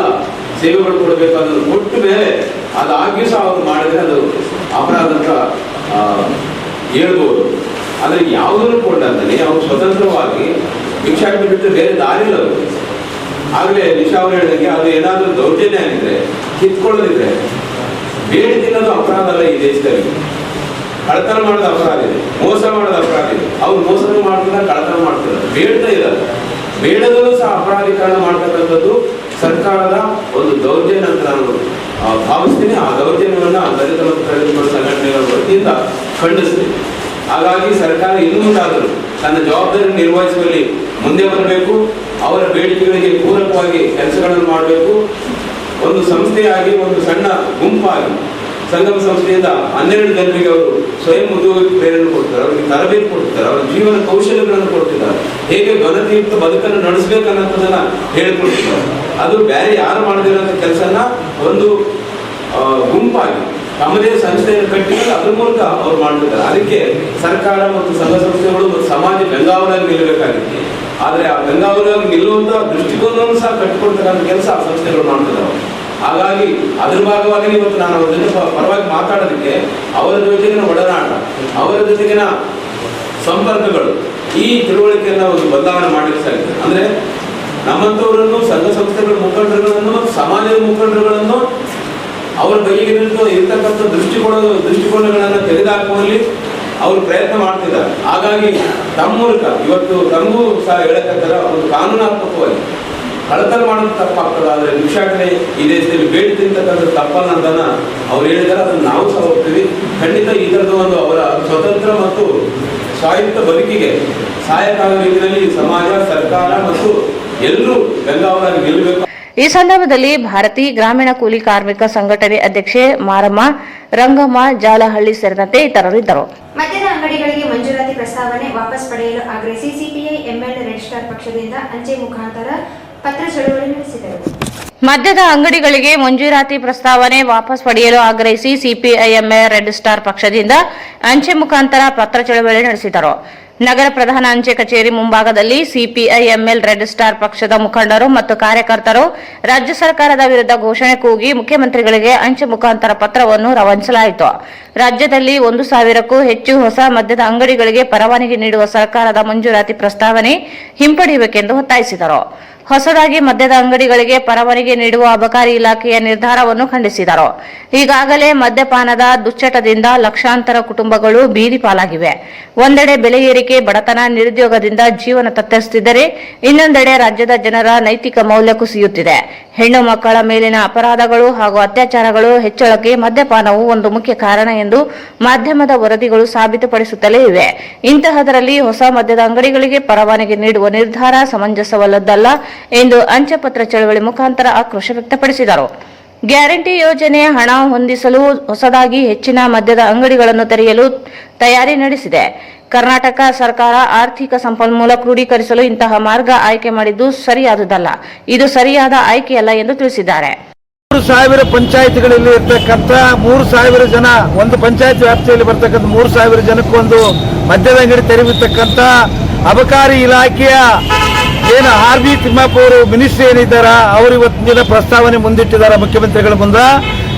ಸೇವೆಗಳು ಕೊಡಬೇಕು ಅದನ್ನು ಕೊಟ್ಟ ಮೇಲೆ ಅದಾಗಿಯೂ ಸಹ ಅವ್ರು ಮಾಡಿದ್ರೆ ಅದು ಅಪರಾಧ ಅಂತ ಹೇಳ್ಬೋದು. ಆದರೆ ಯಾವುದನ್ನು ಕೊಟ್ಟಂತಾನೆ ಅವ್ರು ಸ್ವತಂತ್ರವಾಗಿ ಭಿಕ್ಷಾಟನೆ ಬಿಟ್ಟು ಬೇರೆ ದಾರಿ ಇಲ್ಲ ಅವರು. ಆಗಲೇ ನಿಶಾ ಅವರು ಹೇಳಿದಂಗೆ ಅದು ಏನಾದರೂ ದೌರ್ಜನ್ಯ ಆಗಿದ್ರೆ, ಕಿತ್ಕೊಳ್ಳೋದಿದ್ರೆ, ಬೇಡಿ ತಿನ್ನೋದು ಅಪರಾಧ ಅಲ್ಲ ಈ ದೇಶದಲ್ಲಿ. ಕಳ್ಳತನ ಮಾಡೋದು ಅಪರಾಧ ಇದೆ, ಮೋಸ ಮಾಡೋದು ಅಪರಾಧ ಇದೆ. ಅವ್ರು ಮೋಸನೂ ಮಾಡ್ತಿಲ್ಲ, ಕಳ್ಳತನ ಮಾಡ್ತಿಲ್ಲ, ಬೇಡ್ತಾ ಇದ್ದಾರೆ. ಬೇಡದಲ್ಲೂ ಸಹ ಅಪರಾಧೀಕರಣ ಮಾಡ್ತಕ್ಕಂಥದ್ದು ಸರ್ಕಾರದ ಒಂದು ದೌರ್ಜನ್ಯ ಅಂತ ನಾನು ಭಾವಿಸ್ತೀನಿ. ಆ ದೌರ್ಜನ್ಯವನ್ನು ದಲಿತ ಮತ್ತು ದಲಿತ ಸಂಘಟನೆಗಳ ವತಿಯಿಂದ ಖಂಡಿಸ್ತೀನಿ. ಹಾಗಾಗಿ ಸರ್ಕಾರ ಇನ್ನು ಮುಂದಾದರೂ ತನ್ನ ಜವಾಬ್ದಾರಿ ನಿರ್ವಹಿಸುವಲ್ಲಿ ಮುಂದೆ ಬರಬೇಕು. ಅವರ ಬೇಡಿಕೆಗಳಿಗೆ ಪೂರಕವಾಗಿ ಕೆಲಸಗಳನ್ನು ಮಾಡಬೇಕು. ಒಂದು ಸಂಸ್ಥೆಯಾಗಿ, ಒಂದು ಸಣ್ಣ ಗುಂಪಾಗಿ ಸಂಗಮ ಸಂಸ್ಥೆಯಿಂದ 12 ಜನರಿಗೆ ಅವರು ಸ್ವಯಂ ಉದ್ಯೋಗ ಪ್ರೇರಣೆ ಕೊಡ್ತಾರೆ, ಅವರಿಗೆ ತರಬೇತಿ ಕೊಡ್ತಾರೆ, ಅವರ ಜೀವನ ಕೌಶಲ್ಯಗಳನ್ನು ಕೊಡ್ತಿದ್ದಾರೆ, ಹೇಗೆ ಘನತೆಯುಕ್ತ ಬದುಕನ್ನು ನಡೆಸಬೇಕನ್ನೋದನ್ನ ಹೇಳಿಕೊಡ್ತಿದ್ದಾರೆ. ಅದು ಬೇರೆ ಯಾರು ಮಾಡದಿರೋಂಥ ಕೆಲಸನ ಒಂದು ಗುಂಪಾಗಿ ತಮ್ಮದೇ ಸಂಸ್ಥೆಯನ್ನು ಕಟ್ಟಿ ಅದ್ರ ಮೂಲಕ ಅವ್ರು ಮಾಡ್ತಿದ್ದಾರೆ. ಅದಕ್ಕೆ ಸರ್ಕಾರ ಮತ್ತು ಸಂಘ ಸಂಸ್ಥೆಗಳು ಮತ್ತು ಸಮಾಜ ಬೆಂಗಾವಲಾಗಿ ನಿಲ್ಲಬೇಕಾಗಿತ್ತು. ಆದರೆ ಆ ಬೆಂಗಾವಲಾಗಿ ನಿಲ್ಲುವಂತ ದೃಷ್ಟಿಕೋನವನ್ನು ಸಹ ಕಟ್ಟಿಕೊಡ್ತಕ್ಕಂಥ ಕೆಲಸ ಆ ಸಂಸ್ಥೆಗಳು ಮಾಡ್ತಿದ್ದಾರೆ. ಹಾಗಾಗಿ ಅದ್ರ ಭಾಗವಾಗಿ ಇವತ್ತು ನಾನು ಅವ್ರ ಜೊತೆ ಪರವಾಗಿ ಮಾತಾಡೋದಕ್ಕೆ, ಅವರ ಜೊತೆಗಿನ ಒಡನಾಟ, ಅವರ ಜೊತೆಗಿನ ಸಂಪರ್ಕಗಳು ಈ ತಿಳುವಳಿಕೆಯನ್ನ ಒಂದು ಬದಲಾವಣೆ ಮಾಡಲಿಕ್ಕೆ ಸಾಧ್ಯ. ಅಂದ್ರೆ ನಮ್ಮಂಥವರನ್ನು, ಸಂಘ ಸಂಸ್ಥೆಗಳ ಮುಖಂಡರುಗಳನ್ನು ಮತ್ತು ಸಮಾಜದ ಮುಖಂಡರುಗಳನ್ನು ಅವರ ಕೈಗೆ ಇರ್ತಕ್ಕಂಥ ದೃಷ್ಟಿಕೋನಗಳನ್ನು ತೆಗೆದುಹಾಕುವಲ್ಲಿ ಅವರು ಪ್ರಯತ್ನ ಮಾಡ್ತಿದ್ದಾರೆ. ಹಾಗಾಗಿ ತಮ್ಮ ಮೂಲಕ ಇವತ್ತು ತಮಗೂ ಸಹ ಹೇಳಕ್ಕಂತರ ಒಂದು ಕಾನೂನಾತ್ಮಕವಾಗಿ ಕಳ್ಳತನ ಮಾಡೋದು ತಪ್ಪಾಗ್ತದೆ, ಆದರೆ ಭಿಕ್ಷಾಟನೆ ಈ ದೇಶದಲ್ಲಿ ಬೇಡಿ ತಿಂತಕ್ಕಂಥ ತಪ್ಪಲ್ಲ ಅಂತನ ಅವ್ರು ಹೇಳಿದ್ದಾರೆ. ಅದನ್ನು ನಾವು ಸಹ ಹೋಗ್ತೀವಿ. ಖಂಡಿತ ಈ ಥರದ ಒಂದು ಅವರ ಸ್ವತಂತ್ರ ಮತ್ತು ಸ್ವಾಯತ್ತ ಬದುಕಿಗೆ ಸಹಾಯಕ ಆಗೋ ರೀತಿಯಲ್ಲಿ ಸಮಾಜ, ಸರ್ಕಾರ ಮತ್ತು ಎಲ್ಲರೂ ಬೆಂಗಾವಲಾಗಿ ನಿಲ್ಲಬೇಕು. ಈ ಸಂದರ್ಭದಲ್ಲಿ ಭಾರತೀ ಗ್ರಾಮೀಣ ಕೂಲಿ ಕಾರ್ಮಿಕ ಸಂಘಟನೆ ಅಧ್ಯಕ್ಷೆ ಮಾರಮ್ಮ, ರಂಗಮ್ಮ, ಜಾಲಹಳ್ಳಿ ಸೇರಿದಂತೆ ಇತರರಿದ್ದರು. ಮದ್ಯದ ಅಂಗಡಿಗಳಿಗೆ ಮಂಜೂರಾತಿ ಪ್ರಸ್ತಾವನೆ ವಾಪಸ್ ಪಡೆಯಲು ಆಗ್ರಹಿಸಿ ಸಿಪಿಐ ಎಂಎಲ್ ರೆಡ್ ಸ್ಟಾರ್ ಪಕ್ಷದಿಂದ ಅಂಚೆ ಮುಖಾಂತರ ಪತ್ರ ಚಳವಳಿ ನಡೆಸಿದರು. ಮದ್ಯದ ಅಂಗಡಿಗಳಿಗೆ ಮಂಜೂರಾತಿ ಪ್ರಸ್ತಾವನೆ ವಾಪಸ್ ಪಡೆಯಲು ಆಗ್ರಹಿಸಿ ಸಿಪಿಐಎಂಎಲ್ ರೆಡ್ ಸ್ಟಾರ್ ಪಕ್ಷದಿಂದ ಅಂಚೆ ಮುಖಾಂತರ ಪತ್ರ ಚಳವಳಿ ನಡೆಸಿದರು. ನಗರ ಪ್ರಧಾನ ಅಂಚೆ ಕಚೇರಿ ಮುಂಭಾಗದಲ್ಲಿ ಸಿಪಿಐಎಂಎಲ್ ರೆಡ್ ಸ್ಟಾರ್ ಪಕ್ಷದ ಮುಖಂಡರು ಮತ್ತು ಕಾರ್ಯಕರ್ತರು ರಾಜ್ಯ ಸರ್ಕಾರದ ವಿರುದ್ಧ ಘೋಷಣೆ ಕೂಗಿ ಮುಖ್ಯಮಂತ್ರಿಗಳಿಗೆ ಅಂಚೆ ಮುಖಾಂತರ ಪತ್ರವನ್ನು ರವಾನಿಸಲಾಯಿತು. ರಾಜ್ಯದಲ್ಲಿ 1,000ಕ್ಕೂ ಹೆಚ್ಚು ಹೊಸ ಮದ್ಯದ ಅಂಗಡಿಗಳಿಗೆ ಪರವಾನಗಿ ನೀಡುವ ಸರ್ಕಾರದ ಮಂಜೂರಾತಿ ಪ್ರಸ್ತಾವನೆ ಹಿಂಪಡೆಯಬೇಕೆಂದು ಒತ್ತಾಯಿಸಿದರು. ಹೊಸದಾಗಿ ಮದ್ಯದ ಅಂಗಡಿಗಳಿಗೆ ಪರವಾನಗಿ ನೀಡುವ ಅಬಕಾರಿ ಇಲಾಖೆಯ ನಿರ್ಧಾರವನ್ನು ಖಂಡಿಸಿದರು. ಈಗಾಗಲೇ ಮದ್ಯಪಾನದ ದುಶ್ಚಟದಿಂದ ಲಕ್ಷಾಂತರ ಕುಟುಂಬಗಳು ಬೀದಿ ಪಾಲಾಗಿವೆ. ಒಂದೆಡೆ ಬೆಲೆ ಏರಿಕೆ, ಬಡತನ, ನಿರುದ್ಯೋಗದಿಂದ ಜೀವನ ತತ್ತರಿಸುತ್ತಿದ್ದರೆ ಇನ್ನೊಂದೆಡೆ ರಾಜ್ಯದ ಜನರ ನೈತಿಕ ಮೌಲ್ಯ ಕುಸಿಯುತ್ತಿದೆ. ಹೆಣ್ಣು ಮಕ್ಕಳ ಮೇಲಿನ ಅಪರಾಧಗಳು ಹಾಗೂ ಅತ್ಯಾಚಾರಗಳು ಹೆಚ್ಚಳಕ್ಕೆ ಮದ್ಯಪಾನವು ಒಂದು ಮುಖ್ಯ ಕಾರಣ ಎಂದು ಮಾಧ್ಯಮದ ವರದಿಗಳು ಸಾಬೀತುಪಡಿಸುತ್ತಲೇ ಇವೆ. ಇಂತಹದರಲ್ಲಿ ಹೊಸ ಮದ್ಯದ ಅಂಗಡಿಗಳಿಗೆ ಪರವಾನಗಿ ನೀಡುವ ನಿರ್ಧಾರ ಸಮಂಜಸವಲ್ಲದಲ್ಲ ಎಂದು ಅಂಚೆ ಪತ್ರ ಚಳವಳಿ ಮುಖಾಂತರ ಆಕ್ರೋಶ ವ್ಯಕ್ತಪಡಿಸಿದರು. ಗ್ಯಾರಂಟಿ ಯೋಜನೆ ಹಣ ಹೊಂದಿಸಲು ಹೊಸದಾಗಿ ಹೆಚ್ಚಿನ ಮದ್ಯದ ಅಂಗಡಿಗಳನ್ನು ತೆರೆಯಲು ತಯಾರಿ ನಡೆಸಿದೆ. ಕರ್ನಾಟಕ ಸರ್ಕಾರ ಆರ್ಥಿಕ ಸಂಪನ್ಮೂಲ ಕ್ರೋಢೀಕರಿಸಲು ಇಂತಹ ಮಾರ್ಗ ಆಯ್ಕೆ ಮಾಡಿದ್ದು ಸರಿಯಾದುದಲ್ಲ. ಇದು ಸರಿಯಾದ ಆಯ್ಕೆಯಲ್ಲ ಎಂದು ತಿಳಿಸಿದ್ದಾರೆ. 3,000 ಪಂಚಾಯತ್ಗಳಲ್ಲಿ ಇರ್ತಕ್ಕಂಥ 3,000 ಜನ, ಒಂದು ಪಂಚಾಯತ್ ವ್ಯಾಪ್ತಿಯಲ್ಲಿ ಬರ್ತಕ್ಕಂಥ 3,000 ಜನಕ್ಕೊಂದು ಮದ್ಯದ ಅಂಗಡಿ ತೆರೆಯತಕ್ಕಂಥ ಅಬಕಾರಿ ಇಲಾಖೆಯ ಏನು ಆರ್.ಬಿ. ತಿಮ್ಮಪ್ಪ ಅವರು ಮಿನಿಸ್ಟ್ರಿ ಏನಿದ್ದಾರ ಅವರು ಇವತ್ತಿನ ಪ್ರಸ್ತಾವನೆ ಮುಂದಿಟ್ಟಿದ್ದಾರೆ ಮುಖ್ಯಮಂತ್ರಿಗಳ ಮುಂದೆ.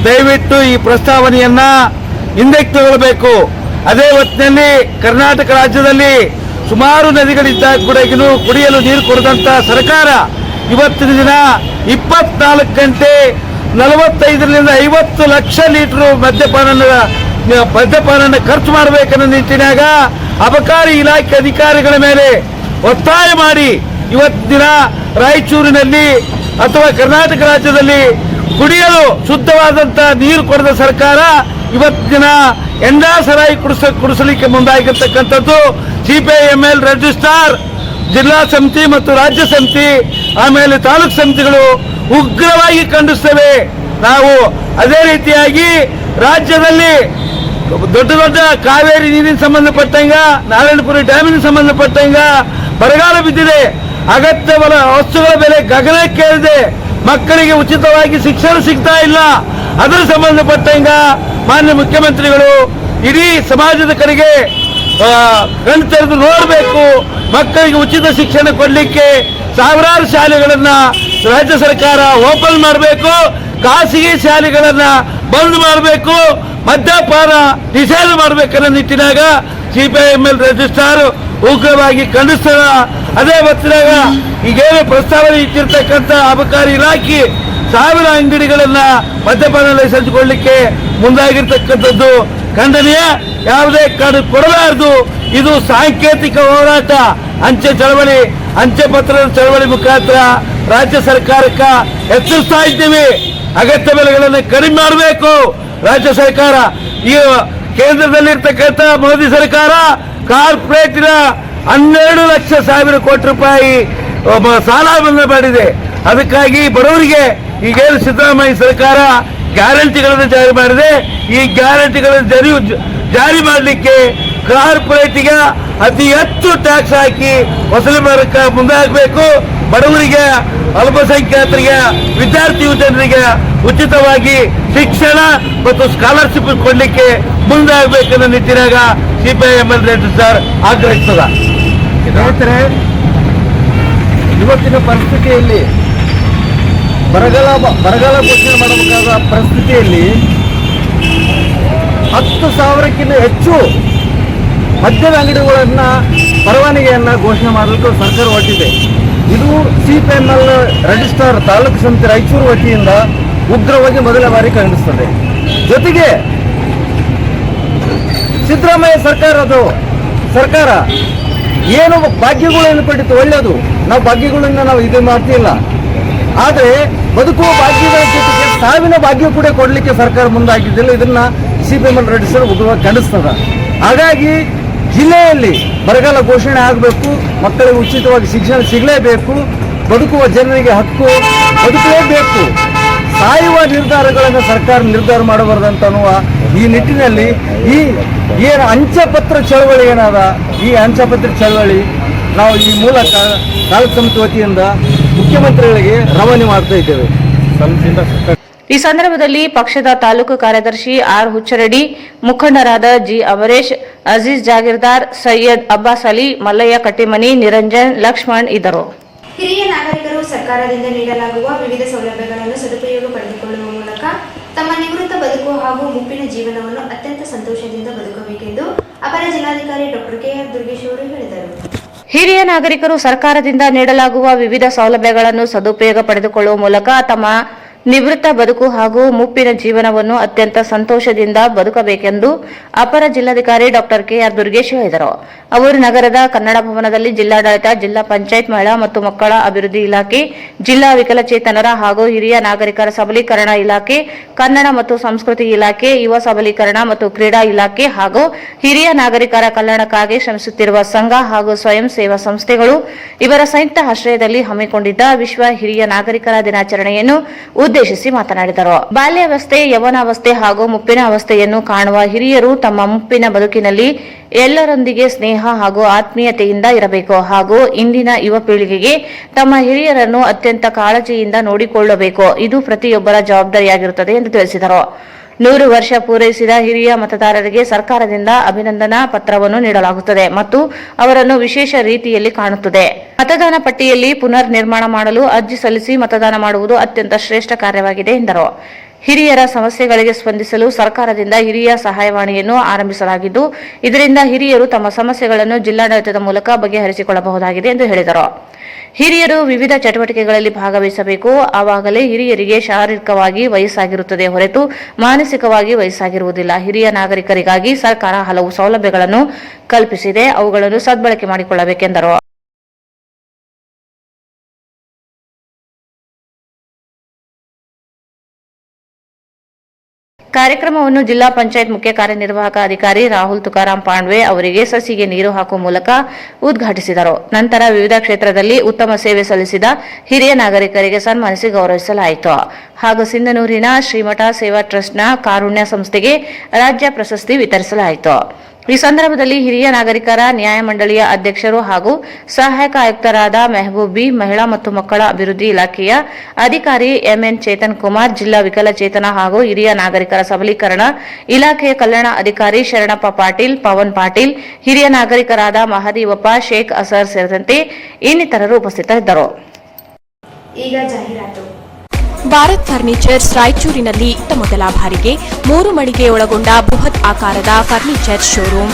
ದಯವಿಟ್ಟು ಈ ಪ್ರಸ್ತಾವನೆಯನ್ನ ಹಿಂದಕ್ಕೆ ತಗೊಳ್ಬೇಕು. ಅದೇ ಹೊತ್ತಿನಲ್ಲಿ ಕರ್ನಾಟಕ ರಾಜ್ಯದಲ್ಲಿ ಸುಮಾರು ನದಿಗಳಿದ್ದಾಗ ಕೂಡ ಕುಡಿಯಲು ನೀರು ಕೊಡದಂತ ಸರ್ಕಾರ ಇವತ್ತಿನ ದಿನ 24 ಗಂಟೆ 45ರಿಂದ 50 ಲಕ್ಷ ಲೀಟರ್ ಮದ್ಯಪಾನ ಖರ್ಚು ಮಾಡಬೇಕನ್ನೋ ನಿಟ್ಟಿನಾಗ ಅಬಕಾರಿ ಇಲಾಖೆ ಅಧಿಕಾರಿಗಳ ಮೇಲೆ ಒತ್ತಾಯ ಮಾಡಿ ಇವತ್ತಿನ ರಾಯಚೂರಿನಲ್ಲಿ ಅಥವಾ ಕರ್ನಾಟಕ ರಾಜ್ಯದಲ್ಲಿ ಕುಡಿಯಲು ಶುದ್ಧವಾದಂತ ನೀರು ಕೊಡದ ಸರ್ಕಾರ ಇವತ್ತಿನ ಎಂಡಾ ಸರಾಯಿ ಕುಡಿಸಲಿಕ್ಕೆ ಮುಂದಾಗಿರ್ತಕ್ಕಂಥದ್ದು ಸಿಪಿಐಎಂಎಲ್ ರೆಡ್ ಸ್ಟಾರ್ ಜಿಲ್ಲಾ ಸಮಿತಿ ಮತ್ತು ರಾಜ್ಯ ಸಮಿತಿ ಆಮೇಲೆ ತಾಲೂಕು ಸಮಿತಿಗಳು ಉಗ್ರವಾಗಿ ಖಂಡಿಸ್ತೇವೆ. ನಾವು ಅದೇ ರೀತಿಯಾಗಿ ರಾಜ್ಯದಲ್ಲಿ ದೊಡ್ಡ ದೊಡ್ಡ ಕಾವೇರಿ ನೀರಿನ ಸಂಬಂಧಪಟ್ಟಂಗ, ನಾರಾಯಣಪುರ ಡ್ಯಾಮಿನ ಸಂಬಂಧಪಟ್ಟಂಗ ಬರಗಾಲ ಬಿದ್ದಿದೆ. ಅಗತ್ಯ ವಸ್ತುಗಳ ಬೆಲೆ ಗಗನಕ್ಕೇರಿದೆ. ಮಕ್ಕಳಿಗೆ ಉಚಿತವಾಗಿ ಶಿಕ್ಷಣ ಸಿಗ್ತಾ ಇಲ್ಲ. ಅದರ ಸಂಬಂಧಪಟ್ಟಂಗ ಮಾನ್ಯ ಮುಖ್ಯಮಂತ್ರಿಗಳು ಇಡೀ ಸಮಾಜದ ಕಡೆಗೆ ಕಣ್ಣು ತೆರೆದು ನೋಡಬೇಕು. ಮಕ್ಕಳಿಗೆ ಉಚಿತ ಶಿಕ್ಷಣ ಕೊಡಲಿಕ್ಕೆ ಸಾವಿರಾರು ಶಾಲೆಗಳನ್ನ ರಾಜ್ಯ ಸರ್ಕಾರ ಓಪನ್ ಮಾಡಬೇಕು. ಖಾಸಗಿ ಶಾಲೆಗಳನ್ನ ಬಂದ್ ಮಾಡಬೇಕು. ಮದ್ಯಪಾನ ನಿಷೇಧ ಮಾಡಬೇಕನ್ನೋ ನಿಟ್ಟಿನಾಗ ಸಿಪಿಐಎಂಎಲ್ ರಿಜಿಸ್ಟ್ರಾರ್ ಉಗ್ರವಾಗಿ ಖಂಡಿಸ್ತಾರ. ಅದೇ ಹೊತ್ತಿನಾಗ ಈಗೇನು ಪ್ರಸ್ತಾವನೆ ಇಟ್ಟಿರ್ತಕ್ಕಂಥ ಅಬಕಾರಿ ಇಲಾಖೆ ಸಾವಿರ ಅಂಗಡಿಗಳನ್ನ ಮದ್ಯಪಾನ ಲೈಸೆನ್ಸ್ ಕೊಡಲಿಕ್ಕೆ ಮುಂದಾಗಿರ್ತಕ್ಕಂಥದ್ದು ಖಂಡನೀಯ. ಯಾವುದೇ ಕಾರಣ ಕೊಡಬಾರದು. ಇದು ಸಾಂಕೇತಿಕ ಹೋರಾಟ. ಅಂಚೆ ಚಳವಳಿ, ಅಂಚೆ ಪತ್ರದ ಚಳವಳಿ ಮುಖಾಂತರ ರಾಜ್ಯ ಸರ್ಕಾರಕ್ಕೆ ಎಚ್ಚರಿಸ್ತಾ ಇದ್ದೀವಿ. ಅಗತ್ಯ ಬೆಲೆಗಳನ್ನು ಕಡಿಮೆ ಮಾಡಬೇಕು ರಾಜ್ಯ ಸರ್ಕಾರ. ಈ ಕೇಂದ್ರದಲ್ಲಿರ್ತಕ್ಕಂಥ ಮೋದಿ ಸರ್ಕಾರ ಕಾರ್ಪೊರೇಟಿನ 12 ಲಕ್ಷ ಕೋಟಿ ರೂಪಾಯಿ ಸಾಲ ಮನ್ನಾ ಮಾಡಿದೆ. ಅದಕ್ಕಾಗಿ ಬಡವರಿಗೆ ಈಗೇನು ಸಿದ್ದರಾಮಯ್ಯ ಸರ್ಕಾರ ಗ್ಯಾರಂಟಿಗಳನ್ನು ಜಾರಿ ಮಾಡಿದೆ. ಈ ಗ್ಯಾರಂಟಿಗಳನ್ನು ಜಾರಿ ಮಾಡಲಿಕ್ಕೆ ಕಾರ್ಪೊರೇಟಿಗೆ ಅತಿ ಹೆಚ್ಚು ಟ್ಯಾಕ್ಸ್ ಹಾಕಿ ವಸೂಲಿ ಮಾಡಕ್ಕೆ ಮುಂದಾಗಬೇಕು. ಬಡವರಿಗೆ, ಅಲ್ಪಸಂಖ್ಯಾತರಿಗೆ, ವಿದ್ಯಾರ್ಥಿ ಯುವಜನರಿಗೆ ಉಚಿತವಾಗಿ ಶಿಕ್ಷಣ ಮತ್ತು ಸ್ಕಾಲರ್ಶಿಪ್ ಕೊಡಲಿಕ್ಕೆ ಮುಂದಾಗಬೇಕನ್ನೋ ನಿಟ್ಟಿನಾಗ ಸಿಪಿಐಎಂಎಲ್ ರಿಜಿಸ್ಟ್ರಾರ್ ಆಗ್ರಹಿಸ್ತದ. ಸ್ನೇಹಿತರೆ, ಇವತ್ತಿನ ಪರಿಸ್ಥಿತಿಯಲ್ಲಿ ಬರಗಾಲ ಘೋಷಣೆ ಮಾಡಬೇಕಾದ ಪರಿಸ್ಥಿತಿಯಲ್ಲಿ 10,000ಕ್ಕಿಂತ ಹೆಚ್ಚು ಮದ್ಯದ ಅಂಗಡಿಗಳನ್ನು ಪರವಾನಗಿಯನ್ನು ಘೋಷಣೆ ಮಾಡಲಿಕ್ಕೆ ಸರ್ಕಾರ ಹೊರಟಿದೆ. ಇದು ಸಿಪಿಎಂಎಲ್ ರಿಜಿಸ್ಟ್ರಾರ್ ತಾಲೂಕು ಸಮಿತಿ ರಾಯಚೂರು ವತಿಯಿಂದ ಉಗ್ರವಾಗಿ ಮೊದಲ ಬಾರಿ ಖಂಡಿಸ್ತದೆ. ಜೊತೆಗೆ ಸಿದ್ದರಾಮಯ್ಯ ಸರ್ಕಾರ ಏನು ಭಾಗ್ಯಗಳನ್ನು ಪಡೆಯಿತು ಒಳ್ಳೆಯದು. ನಾವು ಭಾಗ್ಯಗಳಿಂದ ನಾವು ಇದು ಮಾಡ್ತಿಲ್ಲ. ಆದರೆ ಬದುಕುವ ಭಾಗ್ಯಗಳ ಜೊತೆಗೆ ಸಾವಿನ ಭಾಗ್ಯ ಕೂಡ ಕೊಡಲಿಕ್ಕೆ ಸರ್ಕಾರ ಮುಂದಾಗಿದ್ದಿಲ್ಲ. ಇದನ್ನ ಸಿಪಿಎಂಎಲ್ ರಿಜಿಸ್ಟ್ರಾರ್ ಉಗ್ರವಾಗಿ ಖಂಡಿಸ್ತದ. ಹಾಗಾಗಿ ಜಿಲ್ಲೆಯಲ್ಲಿ ಬರಗಾಲ ಘೋಷಣೆ ಆಗಬೇಕು. ಮಕ್ಕಳಿಗೆ ಉಚಿತವಾಗಿ ಶಿಕ್ಷಣ ಸಿಗಲೇಬೇಕು. ಬದುಕುವ ಜನರಿಗೆ ಹಕ್ಕು ಬದುಕಲೇಬೇಕು. ಸಾಯುವ ನಿರ್ಧಾರಗಳನ್ನು ಸರ್ಕಾರ ನಿರ್ಧಾರ ಮಾಡಬಾರ್ದಂತ ಅನ್ನುವ ಈ ನಿಟ್ಟಿನಲ್ಲಿ ಏನು ಅಂಚೆಪತ್ರ ಚಳವಳಿ ಏನದ, ಈ ಅಂಚೆಪತ್ರ ಚಳವಳಿ ನಾವು ಈ ಮೂಲಕ ತಾಲೂಕು ಸಮಿತಿ ವತಿಯಿಂದ ಮುಖ್ಯಮಂತ್ರಿಗಳಿಗೆ ರವಾನೆ ಮಾಡ್ತಾ ಇದ್ದೇವೆ. ಈ ಸಂದರ್ಭದಲ್ಲಿ ಪಕ್ಷದ ತಾಲೂಕು ಕಾರ್ಯದರ್ಶಿ ಆರ್ ಹುಚ್ಚರೆಡ್ಡಿ, ಮುಖಂಡರಾದ ಜಿ ಅಮರೇಶ್, ಅಜೀಜ್ ಜಾಗೀರ್ದಾರ್, ಸೈಯದ್ ಅಬ್ಬಾಸ್ ಅಲಿ, ಮಲ್ಲಯ್ಯ ಕಟ್ಟಿಮನಿ, ನಿರಂಜನ್, ಲಕ್ಷ್ಮಣ್ ಇದ್ದರು. ಹಿರಿಯ ನಾಗರಿಕರು ಸರ್ಕಾರದಿಂದ ನೀಡಲಾಗುವ ವಿವಿಧ ಸೌಲಭ್ಯಗಳನ್ನು ಸದುಪಯೋಗ ಪಡೆದುಕೊಳ್ಳುವ ಮೂಲಕ ತಮ್ಮ ನಿವೃತ್ತ ಬದುಕು ಹಾಗೂ ಮುಪ್ಪಿನ ಜೀವನವನ್ನು ಅತ್ಯಂತ ಸಂತೋಷದಿಂದ ಬದುಕಬೇಕೆಂದು ಅಪರ ಜಿಲ್ಲಾಧಿಕಾರಿ ಡಾಕ್ಟರ್ ಕೆಆರ್ ದುರ್ಗೇಶ್ ಅವರು ಹೇಳಿದರು. ಹಿರಿಯ ನಾಗರಿಕರು ಸರ್ಕಾರದಿಂದ ನೀಡಲಾಗುವ ವಿವಿಧ ಸೌಲಭ್ಯಗಳನ್ನು ಸದುಪಯೋಗ ಪಡೆದುಕೊಳ್ಳುವ ಮೂಲಕ ತಮ್ಮ ನಿವೃತ್ತ ಬದುಕು ಹಾಗೂ ಮುಪ್ಪಿನ ಜೀವನವನ್ನು ಅತ್ಯಂತ ಸಂತೋಷದಿಂದ ಬದುಕಬೇಕೆಂದು ಅಪರ ಜಿಲ್ಲಾಧಿಕಾರಿ ಡಾಕ್ಟರ್ ಕೆಆರ್ ದುರ್ಗೇಶ್ ಹೇಳಿದರು. ಅವರು ನಗರದ ಕನ್ನಡ ಭವನದಲ್ಲಿ ಜಿಲ್ಲಾಡಳಿತ, ಜಿಲ್ಲಾ ಪಂಚಾಯತ್ ಮಹಿಳಾ ಮತ್ತು ಮಕ್ಕಳ ಅಭಿವೃದ್ಧಿ ಇಲಾಖೆ, ಜಿಲ್ಲಾ ವಿಕಲಚೇತನರ ಹಾಗೂ ಹಿರಿಯ ನಾಗರಿಕರ ಸಬಲೀಕರಣ ಇಲಾಖೆ, ಕನ್ನಡ ಮತ್ತು ಸಂಸ್ಕೃತಿ ಇಲಾಖೆ, ಯುವ ಸಬಲೀಕರಣ ಮತ್ತು ಕ್ರೀಡಾ ಇಲಾಖೆ ಹಾಗೂ ಹಿರಿಯ ನಾಗರಿಕರ ಕಲ್ಯಾಣಕ್ಕಾಗಿ ಶ್ರಮಿಸುತ್ತಿರುವ ಸಂಘ ಹಾಗೂ ಸ್ವಯಂ ಸೇವಾ ಸಂಸ್ಥೆಗಳು ಇವರ ಸಂಯುಕ್ತ ಆಶ್ರಯದಲ್ಲಿ ಹಮ್ಮಿಕೊಂಡಿದ್ದ ವಿಶ್ವ ಹಿರಿಯ ನಾಗರಿಕರ ದಿನಾಚರಣೆಯನ್ನು ಉದ್ದೇಶಿಸಿ ಮಾತನಾಡಿದರು. ಬಾಲ್ಯಾವಸ್ಥೆ, ಯೌವನಾವಸ್ಥೆ ಹಾಗೂ ಮುಪ್ಪಿನ ಅವಸ್ಥೆಯನ್ನು ಕಾಣುವ ಹಿರಿಯರು ತಮ್ಮ ಮುಪ್ಪಿನ ಬದುಕಿನಲ್ಲಿ ಎಲ್ಲರೊಂದಿಗೆ ಸ್ನೇಹ ಹಾಗೂ ಆತ್ಮೀಯತೆಯಿಂದ ಇರಬೇಕು ಹಾಗೂ ಇಂದಿನ ಯುವ ಪೀಳಿಗೆಗೆ ತಮ್ಮ ಹಿರಿಯರನ್ನು ಅತ್ಯಂತ ಕಾಳಜಿಯಿಂದ ನೋಡಿಕೊಳ್ಳಬೇಕು. ಇದು ಪ್ರತಿಯೊಬ್ಬರ ಜವಾಬ್ದಾರಿಯಾಗಿರುತ್ತದೆ ಎಂದು ತಿಳಿಸಿದರು. 100 ವರ್ಷ ಪೂರೈಸಿದ ಹಿರಿಯ ಮತದಾರರಿಗೆ ಸರ್ಕಾರದಿಂದ ಅಭಿನಂದನಾ ಪತ್ರವನ್ನು ನೀಡಲಾಗುತ್ತದೆ ಮತ್ತು ಅವರನ್ನು ವಿಶೇಷ ರೀತಿಯಲ್ಲಿ ಕಾಣುತ್ತದೆ. ಮತದಾನ ಪಟ್ಟಿಯಲ್ಲಿ ಪುನರ್ ನಿರ್ಮಾಣ ಮಾಡಲು ಅರ್ಜಿ ಸಲ್ಲಿಸಿ ಮತದಾನ ಮಾಡುವುದು ಅತ್ಯಂತ ಶ್ರೇಷ್ಠ ಕಾರ್ಯವಾಗಿದೆ ಎಂದರು. ಹಿರಿಯರ ಸಮಸ್ಯೆಗಳಿಗೆ ಸ್ಪಂದಿಸಲು ಸರ್ಕಾರದಿಂದ ಹಿರಿಯ ಸಹಾಯವಾಣಿಯನ್ನು ಆರಂಭಿಸಲಾಗಿದ್ದು, ಇದರಿಂದ ಹಿರಿಯರು ತಮ್ಮ ಸಮಸ್ಯೆಗಳನ್ನು ಜಿಲ್ಲಾಡಳಿತದ ಮೂಲಕ ಬಗೆಹರಿಸಿಕೊಳ್ಳಬಹುದಾಗಿದೆ ಎಂದು ಹೇಳಿದರು. ಹಿರಿಯರು ವಿವಿಧ ಚಟುವಟಿಕೆಗಳಲ್ಲಿ ಭಾಗವಹಿಸಬೇಕು. ಆವಾಗಲೇ ಹಿರಿಯರಿಗೆ ಶಾರೀರಿಕವಾಗಿ ವಯಸ್ಸಾಗಿರುತ್ತದೆ ಹೊರತು ಮಾನಸಿಕವಾಗಿ ವಯಸ್ಸಾಗಿರುವುದಿಲ್ಲ. ಹಿರಿಯ ನಾಗರಿಕರಿಗಾಗಿ ಸರ್ಕಾರ ಹಲವು ಸೌಲಭ್ಯಗಳನ್ನು ಕಲ್ಪಿಸಿದೆ, ಅವುಗಳನ್ನು ಸದ್ಬಳಕೆ ಮಾಡಿಕೊಳ್ಳಬೇಕೆಂದರು. ಕಾರ್ಯಕ್ರಮವನ್ನು ಜಿಲ್ಲಾ ಪಂಚಾಯತ್ ಮುಖ್ಯ ಕಾರ್ಯನಿರ್ವಾಹಕ ಅಧಿಕಾರಿ ರಾಹುಲ್ ತುಕಾರಾಂ ಪಾಂಡ್ವೆ ಅವರಿಗೆ ಸಸಿಗೆ ನೀರು ಹಾಕುವ ಮೂಲಕ ಉದ್ಘಾಟಿಸಿದರು. ನಂತರ ವಿವಿಧ ಕ್ಷೇತ್ರದಲ್ಲಿ ಉತ್ತಮ ಸೇವೆ ಸಲ್ಲಿಸಿದ ಹಿರಿಯ ನಾಗರಿಕರಿಗೆ ಸನ್ಮಾನಿಸಿ ಗೌರವಿಸಲಾಯಿತು. ಹಾಗೂ ಸಿಂಧನೂರಿನ ಶ್ರೀಮಠ ಸೇವಾ ಟ್ರಸ್ಟ್ನ ಕಾರುಣ್ಯ ಸಂಸ್ಥೆಗೆ ರಾಜ್ಯ ಪ್ರಶಸ್ತಿ ವಿತರಿಸಲಾಯಿತು. ಈ ಸಂದರ್ಭದಲ್ಲಿ ಹಿರಿಯ ನಾಗರಿಕರ ನ್ಯಾಯಮಂಡಳಿಯ ಅಧ್ಯಕ್ಷರು ಹಾಗೂ ಸಹಾಯಕ ಆಯುಕ್ತರಾದ ಮೆಹಬೂಬ್ ಬಿ, ಮಹಿಳಾ ಮತ್ತು ಮಕ್ಕಳ ಅಭಿವೃದ್ಧಿ ಇಲಾಖೆಯ ಅಧಿಕಾರಿ ಎಂಎನ್ ಚೇತನ್ ಕುಮಾರ್, ಜಿಲ್ಲಾ ವಿಕಲಚೇತನ ಹಾಗೂ ಹಿರಿಯ ನಾಗರಿಕರ ಸಬಲೀಕರಣ ಇಲಾಖೆಯ ಕಲ್ಯಾಣ ಅಧಿಕಾರಿ ಶರಣಪ್ಪ ಪಾಟೀಲ್, ಪವನ್ ಪಾಟೀಲ್, ಹಿರಿಯ ನಾಗರಿಕರಾದ ಮಹದೇವಪ್ಪ, ಶೇಖ್ ಅಸರ್ ಸೇರಿದಂತೆ ಇನ್ನಿತರರು ಉಪಸ್ಥಿತರಿದ್ದರು. ಈಗ ಜಾಹೀರಾತು. ಭಾರತ್ ಫರ್ನಿಚರ್ಸ್ ರಾಯಚೂರಿನಲ್ಲಿ ಇತ್ತ ಮೊದಲ ಬಾರಿಗೆ 3 ಮಳಿಗೆ ಒಳಗೊಂಡ ಬೃಹತ್ ಆಕಾರದ furniture showroom.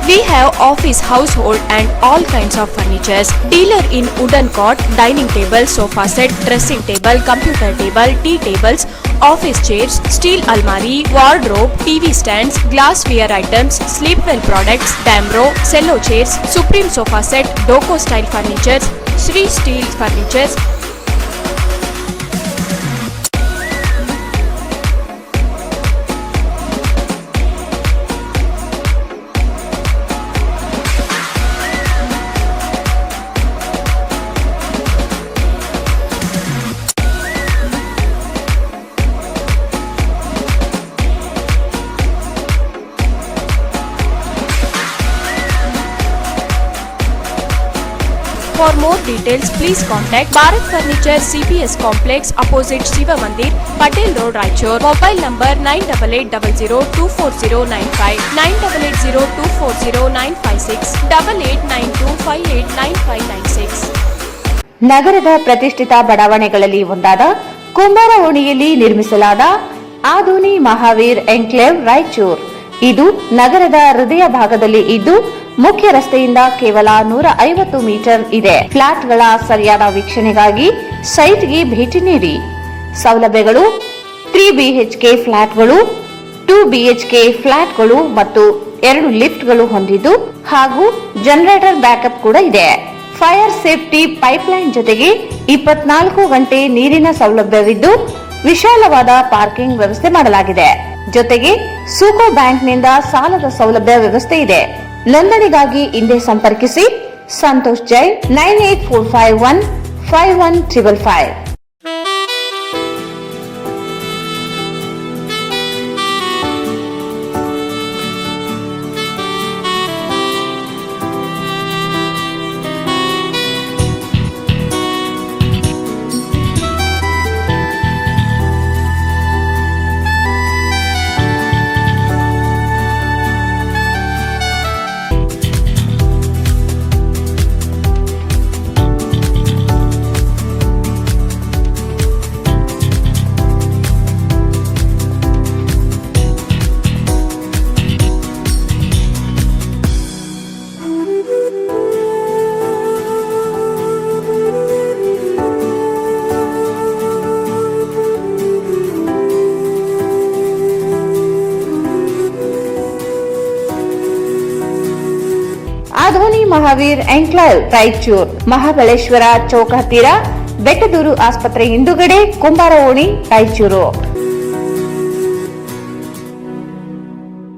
We have office, household and all kinds of furnitures. Dealer in wooden cot, dining table, sofa set, dressing table, computer table, tea tables, office chairs, steel almari, wardrobe, TV stands, glassware items, sleepwell products, Damro, cello chairs, Supreme sofa set, Doco style furnitures, Sri steel furnitures, For more details, please contact Bharat Furniture CPS Complex opposite Shiva Mandir, Patel Road, Raichur. Mobile number 9880240959, 9880240956, 8892589596. ನಗರದ ಪ್ರತಿಷ್ಠಿತ ಬಡಾವಣೆಗಳಲ್ಲಿ ಒಂದಾದ ಕುಂಬಾರ ಓಣಿಯಲ್ಲಿ ನಿರ್ಮಿಸಲಾದ ಆಧುನಿ Mahavir enclave Raichur. ಇದು ನಗರದ ಹೃದಯ ಭಾಗದಲ್ಲಿ ಇದ್ದು ಮುಖ್ಯ ರಸ್ತೆಯಿಂದ ಕೇವಲ 150 ಮೀಟರ್ ಇದೆ. ಫ್ಲಾಟ್ಗಳ ಸರಿಯಾದ ವೀಕ್ಷಣೆಗಾಗಿ ಸೈಟ್ಗೆ ಭೇಟಿ ನೀಡಿ. ಸೌಲಭ್ಯಗಳು 3 BHK ಫ್ಲಾಟ್ಗಳು, 2 BHK ಫ್ಲಾಟ್ಗಳು ಮತ್ತು 2 ಲಿಫ್ಟ್ಗಳು ಹೊಂದಿದ್ದು ಹಾಗೂ ಜನರೇಟರ್ ಬ್ಯಾಕಪ್ ಕೂಡ ಇದೆ. ಫೈರ್ ಸೇಫ್ಟಿ ಪೈಪ್ಲೈನ್ ಜೊತೆಗೆ 24 ಗಂಟೆ ನೀರಿನ ಸೌಲಭ್ಯವಿದ್ದು ವಿಶಾಲವಾದ ಪಾರ್ಕಿಂಗ್ ವ್ಯವಸ್ಥೆ ಮಾಡಲಾಗಿದೆ. ಜೊತೆಗೆ ಸೂಕೋ ಬ್ಯಾಂಕ್ನಿಂದ ಸಾಲದ ಸೌಲಭ್ಯ ವ್ಯವಸ್ಥೆ ಇದೆ. ನೋಂದಣಿಗಾಗಿ ಹಿಂದೆ ಸಂಪರ್ಕಿಸಿ ಸಂತೋಷ್ ಜೈ 9845151555. ಆಧೋನಿ ಮಹಾವೀರ್ ಎನ್ಕ್ಲೇವ್ ರಾಯಚೂರ್, ಮಹಾಬಲೇಶ್ವರ ಚೌಕ ಹತ್ತಿರ, ಬೆಟ್ಟದೂರು ಆಸ್ಪತ್ರೆ ಹಿಂದುಗಡೆ, ಕುಂಬಾರ ಓಣಿ, ರಾಯಚೂರು.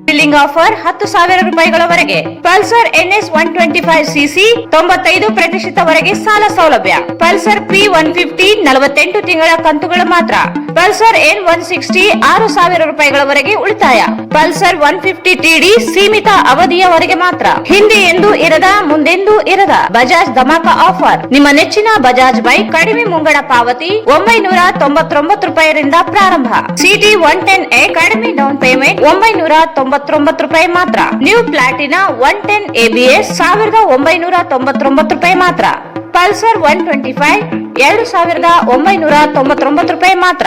ಬಿಲ್ಲಿಂಗ್ ಆಫರ್ 10,000 ರೂಪಾಯಿಗಳವರೆಗೆ. ಪಲ್ಸರ್ NS 125cc 95% ಸಾಲ ಸೌಲಭ್ಯ. ಪಲ್ಸರ್ P150 48 ತಿಂಗಳ ಕಂತುಗಳು ಮಾತ್ರ. ಪಲ್ಸರ್ N160 6,000 ರೂಪಾಯಿಗಳವರೆಗೆ ಉಳಿತಾಯ. ಪಲ್ಸರ್ 150 TD ಸೀಮಿತ ಅವಧಿಯವರೆಗೆ ಮಾತ್ರ. ಹಿಂದೆ ಎಂದು ಇರದ, ಮುಂದೆಂದೂ ಇರದ ಬಜಾಜ್ ಧಮಾಕ ಆಫರ್. ನಿಮ್ಮ ನೆಚ್ಚಿನ ಬಜಾಜ್ ಬೈಕ್ ಕಡಿಮೆ ಮುಂಗಡ ಪಾವತಿ 999 ರೂಪಾಯಿರಿಂದ ಪ್ರಾರಂಭ. ಸಿಟಿ 110A ಕಡಿಮೆ ಡೌನ್ ಪೇಮೆಂಟ್ 999 ರೂಪಾಯಿ ಮಾತ್ರ. ನ್ಯೂ ಪ್ಲಾಟಿನಾ 110 ABS 1999 ರೂಪಾಯಿ ಮಾತ್ರ. ಪಲ್ಸರ್ 125 2,999 ರೂಪಾಯಿ ಮಾತ್ರ.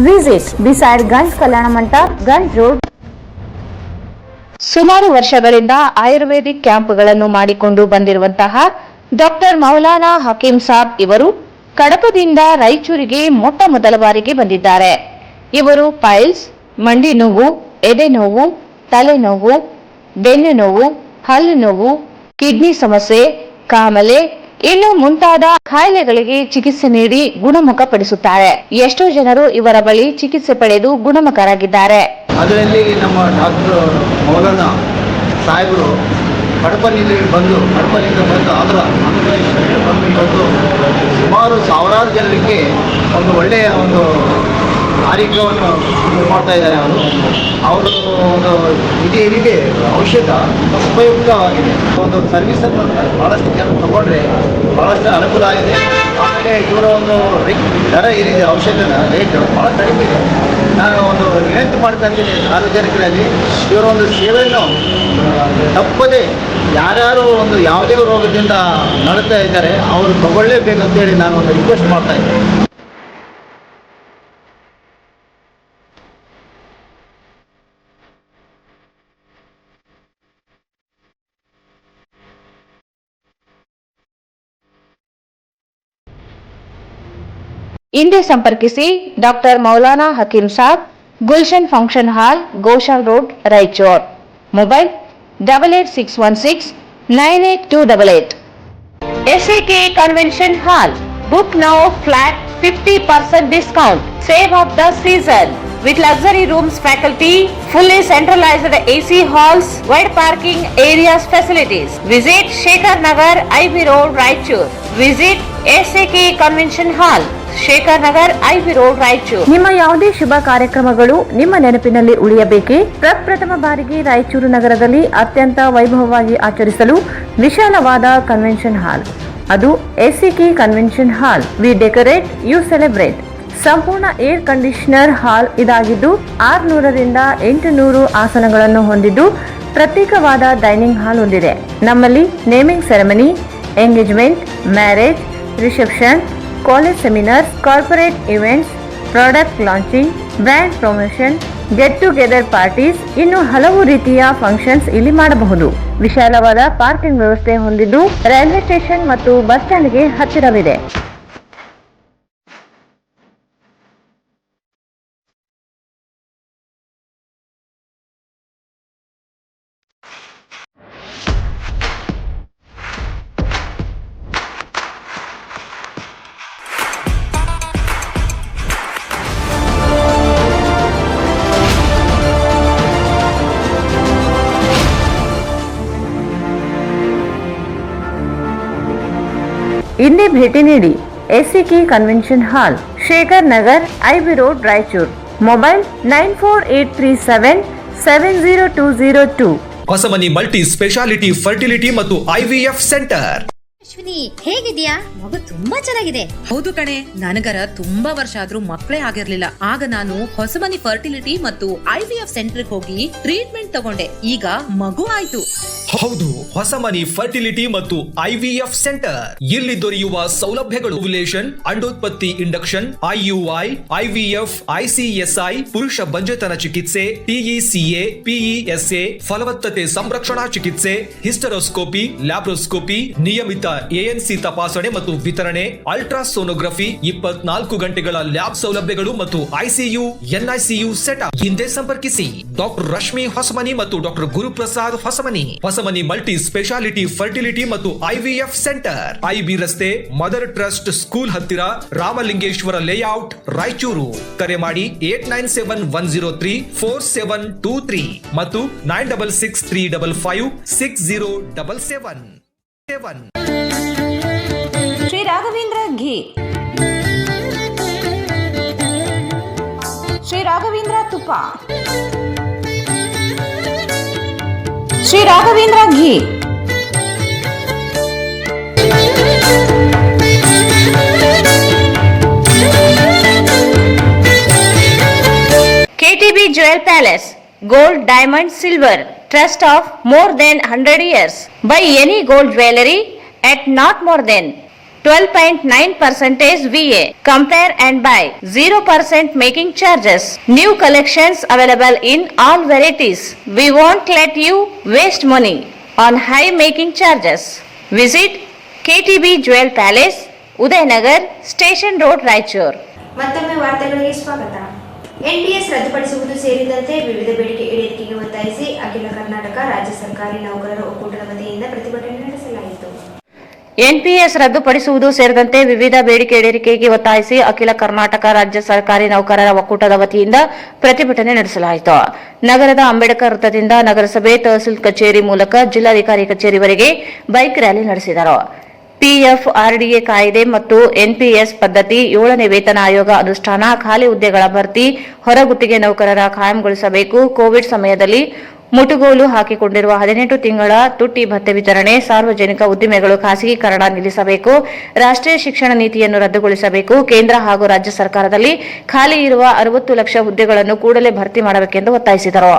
Visit beside Ganj Kalyana Mandap, Ganj Road. ಸುಮಾರು ವರ್ಷಗಳಿಂದ ಆಯುರ್ವೇದಿಕ್ ಕ್ಯಾಂಪ್ಗಳನ್ನು ಮಾಡಿಕೊಂಡು ಬಂದಿರುವಂತಹ ಡಾಕ್ಟರ್ ಮೌಲಾನಾ ಹಕೀಂ ಸಾಬ್ ಇವರು ಕಡಪದಿಂದ ರಾಯಚೂರಿಗೆ ಮೊಟ್ಟ ಮೊದಲ ಬಾರಿಗೆ ಬಂದಿದ್ದಾರೆ. ಇವರು ಪೈಲ್ಸ್, ಮಂಡಿ ನೋವು, ಎದೆ ನೋವು, ತಲೆನೋವು, ಬೆನ್ನು ನೋವು, ಹಲ್ಲು ನೋವು, ಕಿಡ್ನಿ ಸಮಸ್ಯೆ, ಕಾಮಲೆ ಇನ್ನು ಮುಂತಾದ ಕಾಯಿಲೆಗಳಿಗೆ ಚಿಕಿತ್ಸೆ ನೀಡಿ ಗುಣಮುಖಪಡಿಸುತ್ತಾರೆ. ಎಷ್ಟೋ ಜನರು ಇವರ ಬಳಿ ಚಿಕಿತ್ಸೆ ಪಡೆದು ಗುಣಮುಖರಾಗಿದ್ದಾರೆ. ಅದರಲ್ಲಿ ನಮ್ಮ ಡಾಕ್ಟರ್ ಮೌಲಾನಾ ಸಾಹೇಬರು ಕಡಪದಿಂದ ಬಂದು ಅದರ ಬಂದು ಸುಮಾರು ಸಾವಿರಾರು ಜನರಿಗೆ ಒಂದು ಒಳ್ಳೆಯ ಒಂದು ಆರೋಗ್ಯವನ್ನು ಮಾಡ್ತಾ ಇದ್ದಾರೆ. ಅವರು ಒಂದು ಹಿರಿಯರಿಗೆ ಔಷಧ ಉಪಯುಕ್ತವಾಗಿದೆ. ಒಂದು ಸರ್ವಿಸನ್ನು ಭಾಳಷ್ಟು ಜನ ತಗೊಂಡ್ರೆ ಭಾಳಷ್ಟು ಅನುಕೂಲ ಆಗಿದೆ. ಆಮೇಲೆ ಇವರ ಒಂದು ದರ ಏನಿದೆ ಔಷಧದ ರೇಟು ಭಾಳ ಕಡಿಮೆ ಇದೆ. ನಾನು ಒಂದು ವಿನಂತಿ ಮಾಡ್ತಾ ಇದ್ದೀನಿ ಸಾರ್ವಜನಿಕರಲ್ಲಿ, ಇವರ ಒಂದು ಸೇವೆಯನ್ನು ತಪ್ಪದೆ ಯಾರ್ಯಾರು ಒಂದು ಯಾವುದೇ ರೋಗದಿಂದ ನಡುತ್ತಾ ಇದ್ದಾರೆ ಅವರು ತಗೊಳ್ಳೇಬೇಕಂತೇಳಿ ನಾನು ಒಂದು ರಿಕ್ವೆಸ್ಟ್ ಮಾಡ್ತಾ ಇದ್ದೀನಿ. ಹಿಂದೆ ಸಂಪರ್ಕಿಸಿ doctor Maulana Hakeem Saab, Gulshan function hall, Goshal road, Raichur. Mobile 8861698288. SAK Convention Hall. Book now flat 50% discount. Save of the season. With luxury rooms, faculty, fully centralized AC halls, wide parking areas facilities. Visit Shekhar Nagar, IB Road, Raichur. Visit SAK Convention Hall, Shekhar Nagar, IB road, Raichur. ನಿಮ್ಮ ಯಾವುದೇ ಶುಭ ಕಾರ್ಯಕ್ರಮಗಳು ನಿಮ್ಮ ನೆನಪಿನಲ್ಲಿ ಉಳಿಯಬೇಕೇ? ಪ್ರಪ್ರಥಮ ಬಾರಿಗೆ ರಾಯಚೂರು ನಗರದಲ್ಲಿ ಅತ್ಯಂತ ವೈಭವವಾಗಿ ಆಚರಿಸಲು ವಿಶಾಲವಾದ ಕನ್ವೆನ್ಷನ್ ಹಾಲ್, ಅದು SAK convention hall. We decorate, you celebrate. ಸಂಪೂರ್ಣ ಏರ್ ಕಂಡೀಷನರ್ ಹಾಲ್ ಇದಾಗಿದ್ದು 600 ರಿಂದ 800 ಆಸನಗಳನ್ನು ಹೊಂದಿದ್ದು ಪ್ರತ್ಯೇಕವಾದ ಡೈನಿಂಗ್ ಹಾಲ್ ಹೊಂದಿದೆ. ನಮ್ಮಲ್ಲಿ naming ceremony, engagement, marriage, reception, college seminars, corporate events, product launching, brand promotion, get together parties, ಇನ್ನು ಹಲವು ರೀತಿಯ ಫಂಕ್ಷನ್ಸ್ ಇಲ್ಲಿ ಮಾಡಬಹುದು. ವಿಶಾಲವಾದ ಪಾರ್ಕಿಂಗ್ ವ್ಯವಸ್ಥೆ ಹೊಂದಿದ್ದು ರೈಲ್ವೆ ಸ್ಟೇಷನ್ ಮತ್ತು ಬಸ್ ಸ್ಟ್ಯಾಂಡ್ಗೆ ಹತ್ತಿರವಿದೆ. ಇಂದೇ ಭೇಟಿ ನೀಡಿ SAK ಕನ್ವೆನ್ಷನ್ ಹಾಲ್, Shekhar Nagar, IB road, Raichur. Mobile 9483770202. Hosamani multi speciality fertility ಮತ್ತು IVF ಸೆಂಟರ್. ಅಶ್ವಿನಿ ಹೇಗಿದ್ಯಾ? ಮಗು ತುಂಬಾ ಚೆನ್ನಾಗಿದೆ. ಹೌದು ಕಣೆ, ನನಗರ ತುಂಬಾ ವರ್ಷ ಆದ್ರೂ ಮಕ್ಕಳೇ ಆಗಿರ್ಲಿಲ್ಲ. ಆಗ ನಾನು ಹೊಸಮನಿ ಫರ್ಟಿಲಿಟಿ ಮತ್ತು IVF ಸೆಂಟರ್ ಹೋಗಿ ಟ್ರೀಟ್ಮೆಂಟ್ ತಗೊಂಡೆ. ಈಗ ಮಗು ಆಯ್ತು. ಹೌದು, ಹೊಸಮನಿ ಫರ್ಟಿಲಿಟಿ ಮತ್ತು IVF ಸೆಂಟರ್. ಇಲ್ಲಿ ದೊರೆಯುವ ಸೌಲಭ್ಯಗಳು: ಓವ್ಯುಲೇಷನ್, ಅಂಡೋತ್ಪತ್ತಿ, ಇಂಡಕ್ಷನ್, IUI, IVF, ICSI, ಪುರುಷ ಬಂಜೆತನ ಚಿಕಿತ್ಸೆ, TECA, PESA, ಫಲವತ್ತತೆ ಸಂರಕ್ಷಣಾ ಚಿಕಿತ್ಸೆ, ಹಿಸ್ಟರೋಸ್ಕೋಪಿ, ಲ್ಯಾಬ್ರೋಸ್ಕೋಪಿ, ನಿಯಮಿತ ANC ತಪಾಸಣೆ ಮತ್ತು ವಿತರಣೆ, ಅಲ್ಟ್ರಾಸೋನೋಗ್ರಫಿ, 24 ಗಂಟೆಗಳ ಲ್ಯಾಬ್ ಸೌಲಭ್ಯಗಳು ಮತ್ತು ICU, NICU ಸೆಟಪ್. ಹಿಂದೆ ಸಂಪರ್ಕಿಸಿ ಡಾಕ್ಟರ್ ರಶ್ಮಿ ಹೊಸಮನಿ ಮತ್ತು doctor Guruprasad Hosamani. Hosamani multi speciality fertility ಮತ್ತು IVF ಸೆಂಟರ್, IB ರಸ್ತೆ, ಮದರ್ ಟ್ರಸ್ಟ್ ಸ್ಕೂಲ್ ಹತ್ತಿರ, ರಾಮಲಿಂಗೇಶ್ವರ ಲೇಔಟ್, ರಾಯಚೂರು. ಕರೆ ಮಾಡಿ 8971034723 ಮತ್ತು 9663556077. ಶ್ರೀ ರಾಘವೇಂದ್ರ ಘೀ, ಶ್ರೀ ರಾಘವೇಂದ್ರ ತುಪ್ಪ, ಶ್ರೀ ರಾಘವೇಂದ್ರ ಘೀ. KTB Jewel Palace, gold, diamond, silver, trust of more than 100 years. Buy any gold jewellery at not more than 12.9% VA. Compare and buy. 0% making charges. New collections available in all varieties. We won't let you waste money on high making charges. Visit KTB Jewel Palace, Udayanagar, Station Road, Raichur. ಮತ್ತೊಮ್ಮೆ ವಾರ್ತೆಗಳಿಗೆ ಸ್ವಾಗತ. NPS ರದ್ದುಪಡಿಸುವುದು ಸೇರಿದಂತೆ ವಿವಿಧ ಬೇಡಿಕೆ ಈಡೇರಿಕೆಗೆ ಒತ್ತಾಯಿಸಿ ಅಖಿಲ ಕರ್ನಾಟಕ ರಾಜ್ಯ ಸರ್ಕಾರಿ ನೌಕರರ ಒಕ್ಕೂಟದ ವತಿಯಿಂದ ಪ್ರತಿಭಟನೆ ನಡೆಸಲಾಯಿತು. ಎನ್ಪಿಎಸ್ ರದ್ದುಪಡಿಸುವುದು ಸೇರಿದಂತೆ ವಿವಿಧ ಬೇಡಿಕೆ ಈಡೇರಿಕೆಗೆ ಒತ್ತಾಯಿಸಿ ಅಖಿಲ ಕರ್ನಾಟಕ ರಾಜ್ಯ ಸರ್ಕಾರಿ ನೌಕರರ ಒಕ್ಕೂಟದ ವತಿಯಿಂದ ಪ್ರತಿಭಟನೆ ನಡೆಸಲಾಯಿತು. ನಗರದ ಅಂಬೇಡ್ಕರ್ ವೃತ್ತದಿಂದ ನಗರಸಭೆ ತಹಸೀಲ್ ಕಚೇರಿ ಮೂಲಕ ಜಿಲ್ಲಾಧಿಕಾರಿ ಕಚೇರಿವರೆಗೆ ಬೈಕ್ ರ್ಯಾಲಿ ನಡೆಸಿದರು. ಪಿಎಫ್, ಆರ್ಡಿಎ ಕಾಯ್ದೆ ಮತ್ತು ಎನ್ಪಿಎಸ್ ಪದ್ಧತಿ, 7ನೇ ವೇತನ ಆಯೋಗ ಅನುಷ್ಠಾನ, ಖಾಲಿ ಹುದ್ದೆಗಳ ಭರ್ತಿ, ಹೊರಗುತ್ತಿಗೆ ನೌಕರರ ಕಾಯಂಗೊಳಿಸಬೇಕು, ಕೋವಿಡ್ ಸಮಯದಲ್ಲಿ ಮುಟುಗೋಲು ಹಾಕಿಕೊಂಡಿರುವ 18 ತಿಂಗಳ ತುಟ್ಟಿ ಭತ್ಯೆ ವಿತರಣೆ, ಸಾರ್ವಜನಿಕ ಉದ್ದಿಮೆಗಳು ಖಾಸಗೀಕರಣ ನಿಲ್ಲಿಸಬೇಕು, ರಾಷ್ಟ್ರೀಯ ಶಿಕ್ಷಣ ನೀತಿಯನ್ನು ರದ್ದುಗೊಳಿಸಬೇಕು, ಕೇಂದ್ರ ಹಾಗೂ ರಾಜ್ಯ ಸರ್ಕಾರದಲ್ಲಿ ಖಾಲಿ ಇರುವ 60 ಲಕ್ಷ ಹುದ್ದೆಗಳನ್ನು ಕೂಡಲೇ ಭರ್ತಿ ಮಾಡಬೇಕೆಂದು ಒತ್ತಾಯಿಸಿದರು.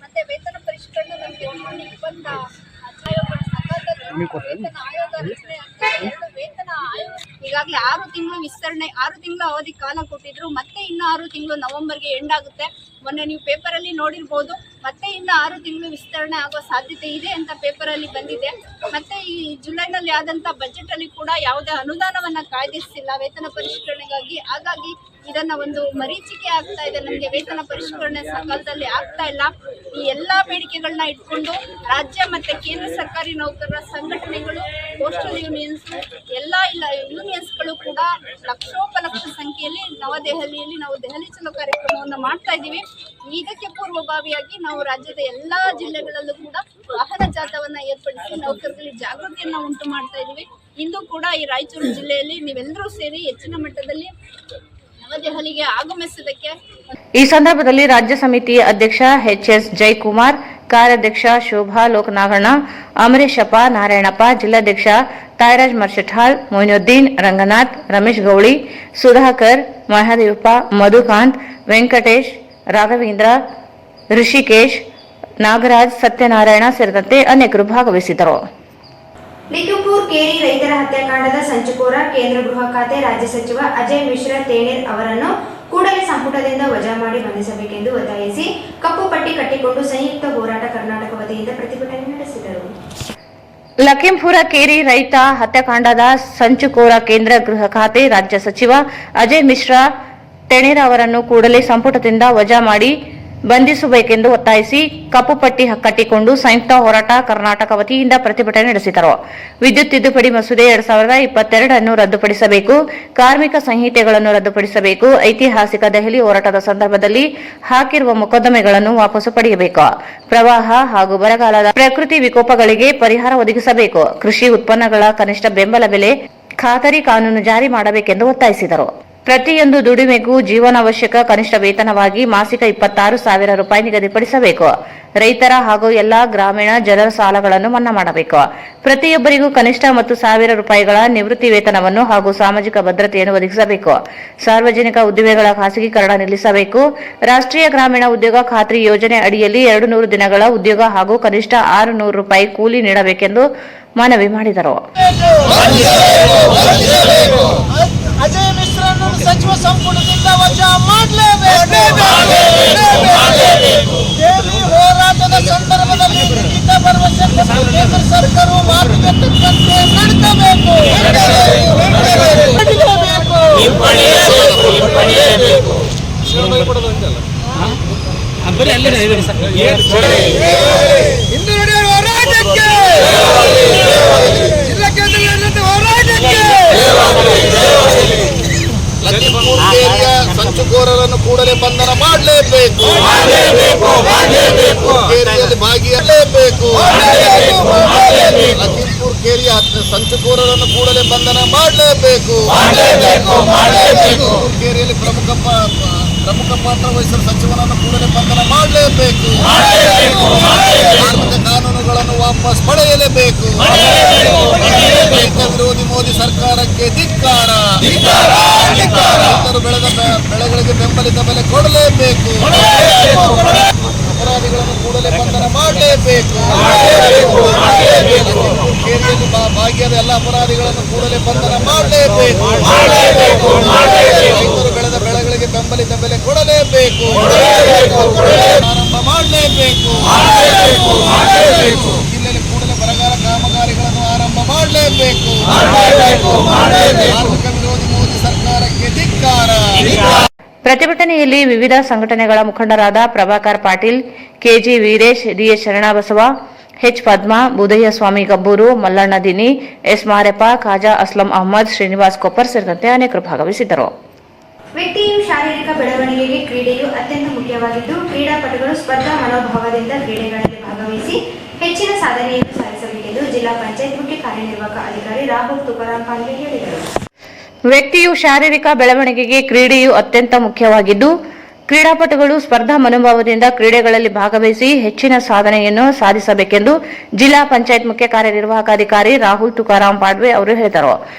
ಮತ್ತೆ ವೇತನ ಪರಿಷ್ಕರಣೆ ನಮಗೆ ವೇತನ ಆಯೋಗ ಈಗಾಗಲೇ 6 ತಿಂಗಳು ವಿಸ್ತರಣೆ 6 ತಿಂಗಳ ಅವಧಿ ಕಾಲ ಕೊಟ್ಟಿದ್ರು. ಮತ್ತೆ ಇನ್ನು 6 ತಿಂಗಳು ನವೆಂಬರ್ಗೆ ಎಂಡ್ ಆಗುತ್ತೆ. ಮೊನ್ನೆ ನೀವು ಪೇಪರಲ್ಲಿ ನೋಡಿರ್ಬೋದು. ಮತ್ತೆ ಇನ್ನು 6 ತಿಂಗಳು ವಿಸ್ತರಣೆ ಆಗುವ ಸಾಧ್ಯತೆ ಇದೆ ಅಂತ ಪೇಪರಲ್ಲಿ ಬಂದಿದೆ. ಮತ್ತೆ ಈ ಜುಲೈನಲ್ಲಿ ಆದಂಥ ಬಜೆಟಲ್ಲಿ ಕೂಡ ಯಾವುದೇ ಅನುದಾನವನ್ನು ಕಾಯ್ದಿರಿಸಿಲ್ಲ ವೇತನ ಪರಿಷ್ಕರಣೆಗಾಗಿ. ಹಾಗಾಗಿ ಇದನ್ನ ಒಂದು ಮರೀಚಿಕೆ ಆಗ್ತಾ ಇದೆ. ನಮಗೆ ವೇತನ ಪರಿಷ್ಕರಣೆ ಸಕಾಲದಲ್ಲಿ ಆಗ್ತಾ ಇಲ್ಲ. ಈ ಎಲ್ಲಾ ಬೇಡಿಕೆಗಳನ್ನ ಇಟ್ಕೊಂಡು ರಾಜ್ಯ ಮತ್ತೆ ಕೇಂದ್ರ ಸರ್ಕಾರಿ ನೌಕರರ ಸಂಘಟನೆಗಳು, ಪೋಸ್ಟಲ್ ಯೂನಿಯನ್ಸ್, ಎಲ್ಲ ಯೂನಿಯನ್ಸ್ಗಳು ಕೂಡ ಲಕ್ಷೋಪಲಕ್ಷ ಸಂಖ್ಯೆಯಲ್ಲಿ ನವದೆಹಲಿಯಲ್ಲಿ ನಾವು ದೆಹಲಿ ಚಲೋ ಕಾರ್ಯಕ್ರಮವನ್ನು ಮಾಡ್ತಾ ಇದ್ದೀವಿ. ಇದಕ್ಕೆ ಪೂರ್ವಭಾವಿಯಾಗಿ ನಾವು ರಾಜ್ಯದ ಎಲ್ಲಾ ಜಿಲ್ಲೆಗಳಲ್ಲೂ ಕೂಡ ವಾಹನ ಜಾಥಾವನ್ನ ಏರ್ಪಡಿಸಿ ನೌಕರರಲ್ಲಿ ಜಾಗೃತಿಯನ್ನ ಉಂಟು ಮಾಡ್ತಾ ಇದ್ದೀವಿ. ಇಂದು ಕೂಡ ಈ ರಾಯಚೂರು ಜಿಲ್ಲೆಯಲ್ಲಿ ನೀವೆಲ್ಲರೂ ಸೇರಿ ಹೆಚ್ಚಿನ ಮಟ್ಟದಲ್ಲಿ ನವದೆಹಲಿಗೆ ಆಗಮಿಸುವುದಕ್ಕೆ. ಈ ಸಂದರ್ಭದಲ್ಲಿ ರಾಜ್ಯ ಸಮಿತಿ ಅಧ್ಯಕ್ಷ ಎಚ್.ಎಸ್. ಜಯಕುಮಾರ್, ಕಾರ್ಯಾಧ್ಯಕ್ಷ ಶೋಭಾ ಲೋಕನಾಗಣ್ಣ, ಅಮರೇಶಪ್ಪ, ನಾರಾಯಣಪ್ಪ, ಜಿಲ್ಲಾಧ್ಯಕ್ಷ ತಾಯರಾಜ್ ಮರ್ಷಠಾಳ್, ಮೊಯ್ನುದ್ದೀನ್, ರಂಗನಾಥ್, ರಮೇಶ್ ಗೌಳಿ, ಸುಧಾಕರ್, ಮಹಾದೇವಪ್ಪ, ಮಧುಕಾಂತ್, ವೆಂಕಟೇಶ್, ರಾಘವೇಂದ್ರ, ಋಷಿಕೇಶ್, ನಾಗರಾಜ್, ಸತ್ಯನಾರಾಯಣ ಸೇರಿದಂತೆ ಅನೇಕರು ಭಾಗವಹಿಸಿದ್ದರು. ಲಿಖಿಪುರ್ ಕೇರಿ ರೈತರ ಹತ್ಯಾಕಾಂಡದ ಸಂಚುಕೋರ ಕೇಂದ್ರ ಗೃಹ ಖಾತೆ ರಾಜ್ಯ ಸಚಿವ ಅಜಯ್ ಮಿಶ್ರಾ ತೇಣೇರ್ ಅವರನ್ನು ಕೂಡಲೇ ಸಂಪುಟದಿಂದ ವಜಾ ಮಾಡಿ ಬಂಧಿಸಬೇಕೆಂದು ಒತ್ತಾಯಿಸಿ ಕಪ್ಪು ಪಟ್ಟಿ ಕಟ್ಟಿಕೊಂಡು ಸಂಯುಕ್ತ ಹೋರಾಟ ಕರ್ನಾಟಕ ವತಿಯಿಂದ ಪ್ರತಿಭಟನೆ ನಡೆಸಿದರು. ಲಖೀಂಪುರ ಕೇರಿ ರೈತ ಹತ್ಯಾಕಾಂಡದ ಸಂಚುಕೋರ ಕೇಂದ್ರ ಗೃಹ ಖಾತೆ ರಾಜ್ಯ ಸಚಿವ ಅಜಯ್ ಮಿಶ್ರಾ ತೇಣೇರ್ ಅವರನ್ನು ಕೂಡಲೇ ಸಂಪುಟದಿಂದ ವಜಾ ಮಾಡಿ ಬಂಧಿಸಬೇಕೆಂದು ಒತ್ತಾಯಿಸಿ ಕಪ್ಪು ಪಟ್ಟಿ ಕಟ್ಟಿಕೊಂಡು ಸಂಯುಕ್ತ ಹೋರಾಟ ಕರ್ನಾಟಕ ವತಿಯಿಂದ ಪ್ರತಿಭಟನೆ ನಡೆಸಿದರು. ವಿದ್ಯುತ್ ತಿದ್ದುಪಡಿ ಮಸೂದೆ 2022 ಅನ್ನು ರದ್ದುಪಡಿಸಬೇಕು, ಕಾರ್ಮಿಕ ಸಂಹಿತೆಗಳನ್ನು ರದ್ದುಪಡಿಸಬೇಕು, ಐತಿಹಾಸಿಕ ದೆಹಲಿ ಹೋರಾಟದ ಸಂದರ್ಭದಲ್ಲಿ ಹಾಕಿರುವ ಮೊಕದ್ದಮೆಗಳನ್ನು ವಾಪಸು ಪಡೆಯಬೇಕು, ಪ್ರವಾಹ ಹಾಗೂ ಬರಗಾಲದ ಪ್ರಕೃತಿ ವಿಕೋಪಗಳಿಗೆ ಪರಿಹಾರ ಒದಗಿಸಬೇಕು, ಕೃಷಿ ಉತ್ಪನ್ನಗಳ ಕನಿಷ್ಠ ಬೆಂಬಲ ಬೆಲೆ ಖಾತರಿ ಕಾನೂನು ಜಾರಿ ಮಾಡಬೇಕೆಂದು ಒತ್ತಾಯಿಸಿದರು. ಪ್ರತಿಯೊಂದು ದುಡಿಮೆಗೂ ಜೀವನಾವಶ್ಯಕ ಕನಿಷ್ಠ ವೇತನವಾಗಿ ಮಾಸಿಕ 26,000 ರೂಪಾಯಿ ನಿಗದಿಪಡಿಸಬೇಕು. ರೈತರ ಹಾಗೂ ಎಲ್ಲಾ ಗ್ರಾಮೀಣ ಜನರ ಸಾಲಗಳನ್ನು ಮನ್ನಾ ಮಾಡಬೇಕು. ಪ್ರತಿಯೊಬ್ಬರಿಗೂ ಕನಿಷ್ಠ ಮತ್ತು 1,000 ರೂಪಾಯಿಗಳ ನಿವೃತ್ತಿ ವೇತನವನ್ನು ಹಾಗೂ ಸಾಮಾಜಿಕ ಭದ್ರತೆಯನ್ನು ಒದಗಿಸಬೇಕು. ಸಾರ್ವಜನಿಕ ಉದ್ದಿಮೆಗಳ ಖಾಸಗೀಕರಣ ನಿಲ್ಲಿಸಬೇಕು. ರಾಷ್ಟ್ರೀಯ ಗ್ರಾಮೀಣ ಉದ್ಯೋಗ ಖಾತ್ರಿ ಯೋಜನೆ ಅಡಿಯಲ್ಲಿ 200 ದಿನಗಳ ಉದ್ಯೋಗ ಹಾಗೂ ಕನಿಷ್ಠ 600 ರೂಪಾಯಿ ಕೂಲಿ ನೀಡಬೇಕೆಂದು ಮನವಿ ಮಾಡಿದರು. ಅಜಯ್ ಮಿಶ್ರನ್ನು ಸಚಿವ ಸಂಪುಟದಿಂದ ವಜಾ ಮಾಡಲೇಬೇಕು. ದೇವಿ ಹೋರಾಟದ ಸಂದರ್ಭದಲ್ಲಿ ಲಿಖಿತ ಭರವಸೆ ಕೊಟ್ಟು ಕೇಂದ್ರ ಸರ್ಕಾರವು ಮಾತಿಗೆ ತಕ್ಕಂತೆ ನಡೆಸಬೇಕು. ಇಂದು ನಡೆಯುವ ಹೋರಾಟಕ್ಕೆ ಜಿಲ್ಲಾ ಕೇಂದ್ರದಲ್ಲಿ ಹೋರಾಟಕ್ಕೆ ಲಕ್ಷ್ಮೀಪುರ ಏರಿಯ ಸಂಚುಕೋರರನ್ನು ಕೂಡಲೇ ಬಂಧನ ಮಾಡಲೇಬೇಕು. ಕೇರಿಯಲ್ಲಿ ಭಾಗಿಯಾಗಲೇಬೇಕು. ಲಕ್ಷ್ಮೀಪುರ ಕೇರಿಯ ಸಂಚುಕೋರರನ್ನು ಕೂಡಲೇ ಬಂಧನ ಮಾಡಲೇಬೇಕು. ಕೇರಿಯಲ್ಲಿ ಪ್ರಮುಖ ಪಾತ್ರ ವಹಿಸುವ ಸಚಿವರನ್ನು ಕೂಡಲೇ ಬಂಧನ ಮಾಡಲೇಬೇಕು. ಕಾರ್ಮಿಕ ಕಾನೂನುಗಳನ್ನು ವಾಪಸ್ ಪಡೆಯಲೇಬೇಕು. ರೈತ ವಿರೋಧಿ ಮೋದಿ ಸರ್ಕಾರಕ್ಕೆ ಧಿಕ್ಕಾರ. ರೈತರು ಬೆಳೆದ ಬೆಳೆಗಳಿಗೆ ಬೆಂಬಲಿತ ಬೆಲೆ ಕೊಡಲೇಬೇಕು. ಅಪರಾಧಿಗಳನ್ನು ಕೂಡಲೇ ಬಂಧನ ಮಾಡಲೇಬೇಕು. ಕೇರಿಯಲ್ಲಿ ಭಾಗಿಯಾದ ಎಲ್ಲ ಅಪರಾಧಿಗಳನ್ನು ಕೂಡಲೇ ಬಂಧನ ಮಾಡಲೇಬೇಕು. ರೈತರು ಬೆಳೆದ ಬೆಳೆಗಳಿಗೆ ಬೆಂಬಲಿತ ಬೆಲೆ ಕೊಡಲೇಬೇಕು. ಆರಂಭ ಮಾಡಲೇಬೇಕು. ಜಿಲ್ಲೆಯಲ್ಲಿ ಕೂಡಲೇ ಬರಗಾಲ ಕಾಮಗಾರಿಗಳನ್ನು ಆರಂಭ ಮಾಡಲೇಬೇಕು. ಕಾರ್ಮಿಕ ವಿರೋಧಿ ಮೋದಿ ಸರ್ಕಾರಕ್ಕೆ ಧಿಕ್ಕಾರ. ಪ್ರತಿಭಟನೆಯಲ್ಲಿ ವಿವಿಧ ಸಂಘಟನೆಗಳ ಮುಖಂಡರಾದ Prabhakar Patil, KG Veeresh, DS Sharanabasava, H Padma, Budayya Swamy Gabbur, Mallanna Dini, S Marappa, Khaja Aslam Ahmed, Srinivas Koppar ಸೇರಿದಂತೆ ಅನೇಕರು ಭಾಗವಹಿಸಿದ್ದರು. ವ್ಯಕ್ತಿಯು ಶಾರೀರಿಕ ಬೆಳವಣಿಗೆಗೆ ಕ್ರೀಡೆಯು ಅತ್ಯಂತ ಮುಖ್ಯವಾಗಿದ್ದು, ಕ್ರೀಡಾಪಟುಗಳು ಸ್ಪರ್ಧಾ ಮನೋಭಾವದಿಂದ ಕ್ರೀಡೆಗಳಲ್ಲಿ ಭಾಗವಹಿಸಿ ಹೆಚ್ಚಿನ ಸಾಧನೆಯನ್ನು ಸಾಧಿಸಬೇಕೆಂದು ಜಿಲ್ಲಾ ಪಂಚಾಯತ್ ಮುಖ್ಯ ಕಾರ್ಯನಿರ್ವಾಹಕ ಅಧಿಕಾರಿ ರಾಹುಲ್ ತುಕಾರಾಂ ಪಾಂಡೆ ಹೇಳಿದರು. ವ್ಯಕ್ತಿಯು ಶಾರೀರಿಕ ಬೆಳವಣಿಗೆಗೆ ಕ್ರೀಡೆಯು ಅತ್ಯಂತ ಮುಖ್ಯವಾಗಿದ್ದು, ಕ್ರೀಡಾಪಟುಗಳು ಸ್ಪರ್ಧಾ ಮನೋಭಾವದಿಂದ ಕ್ರೀಡೆಗಳಲ್ಲಿ ಭಾಗವಹಿಸಿ ಹೆಚ್ಚಿನ ಸಾಧನೆಯನ್ನು ಸಾಧಿಸಬೇಕೆಂದು ಜಿಲ್ಲಾ ಪಂಚಾಯತ್ ಮುಖ್ಯ ಕಾರ್ಯನಿರ್ವಾಹಕ ಅಧಿಕಾರಿ ರಾಹುಲ್ ತುಕಾರಾಂ ಪಾಂಡೆ ಅವರು ಹೇಳಿದರು.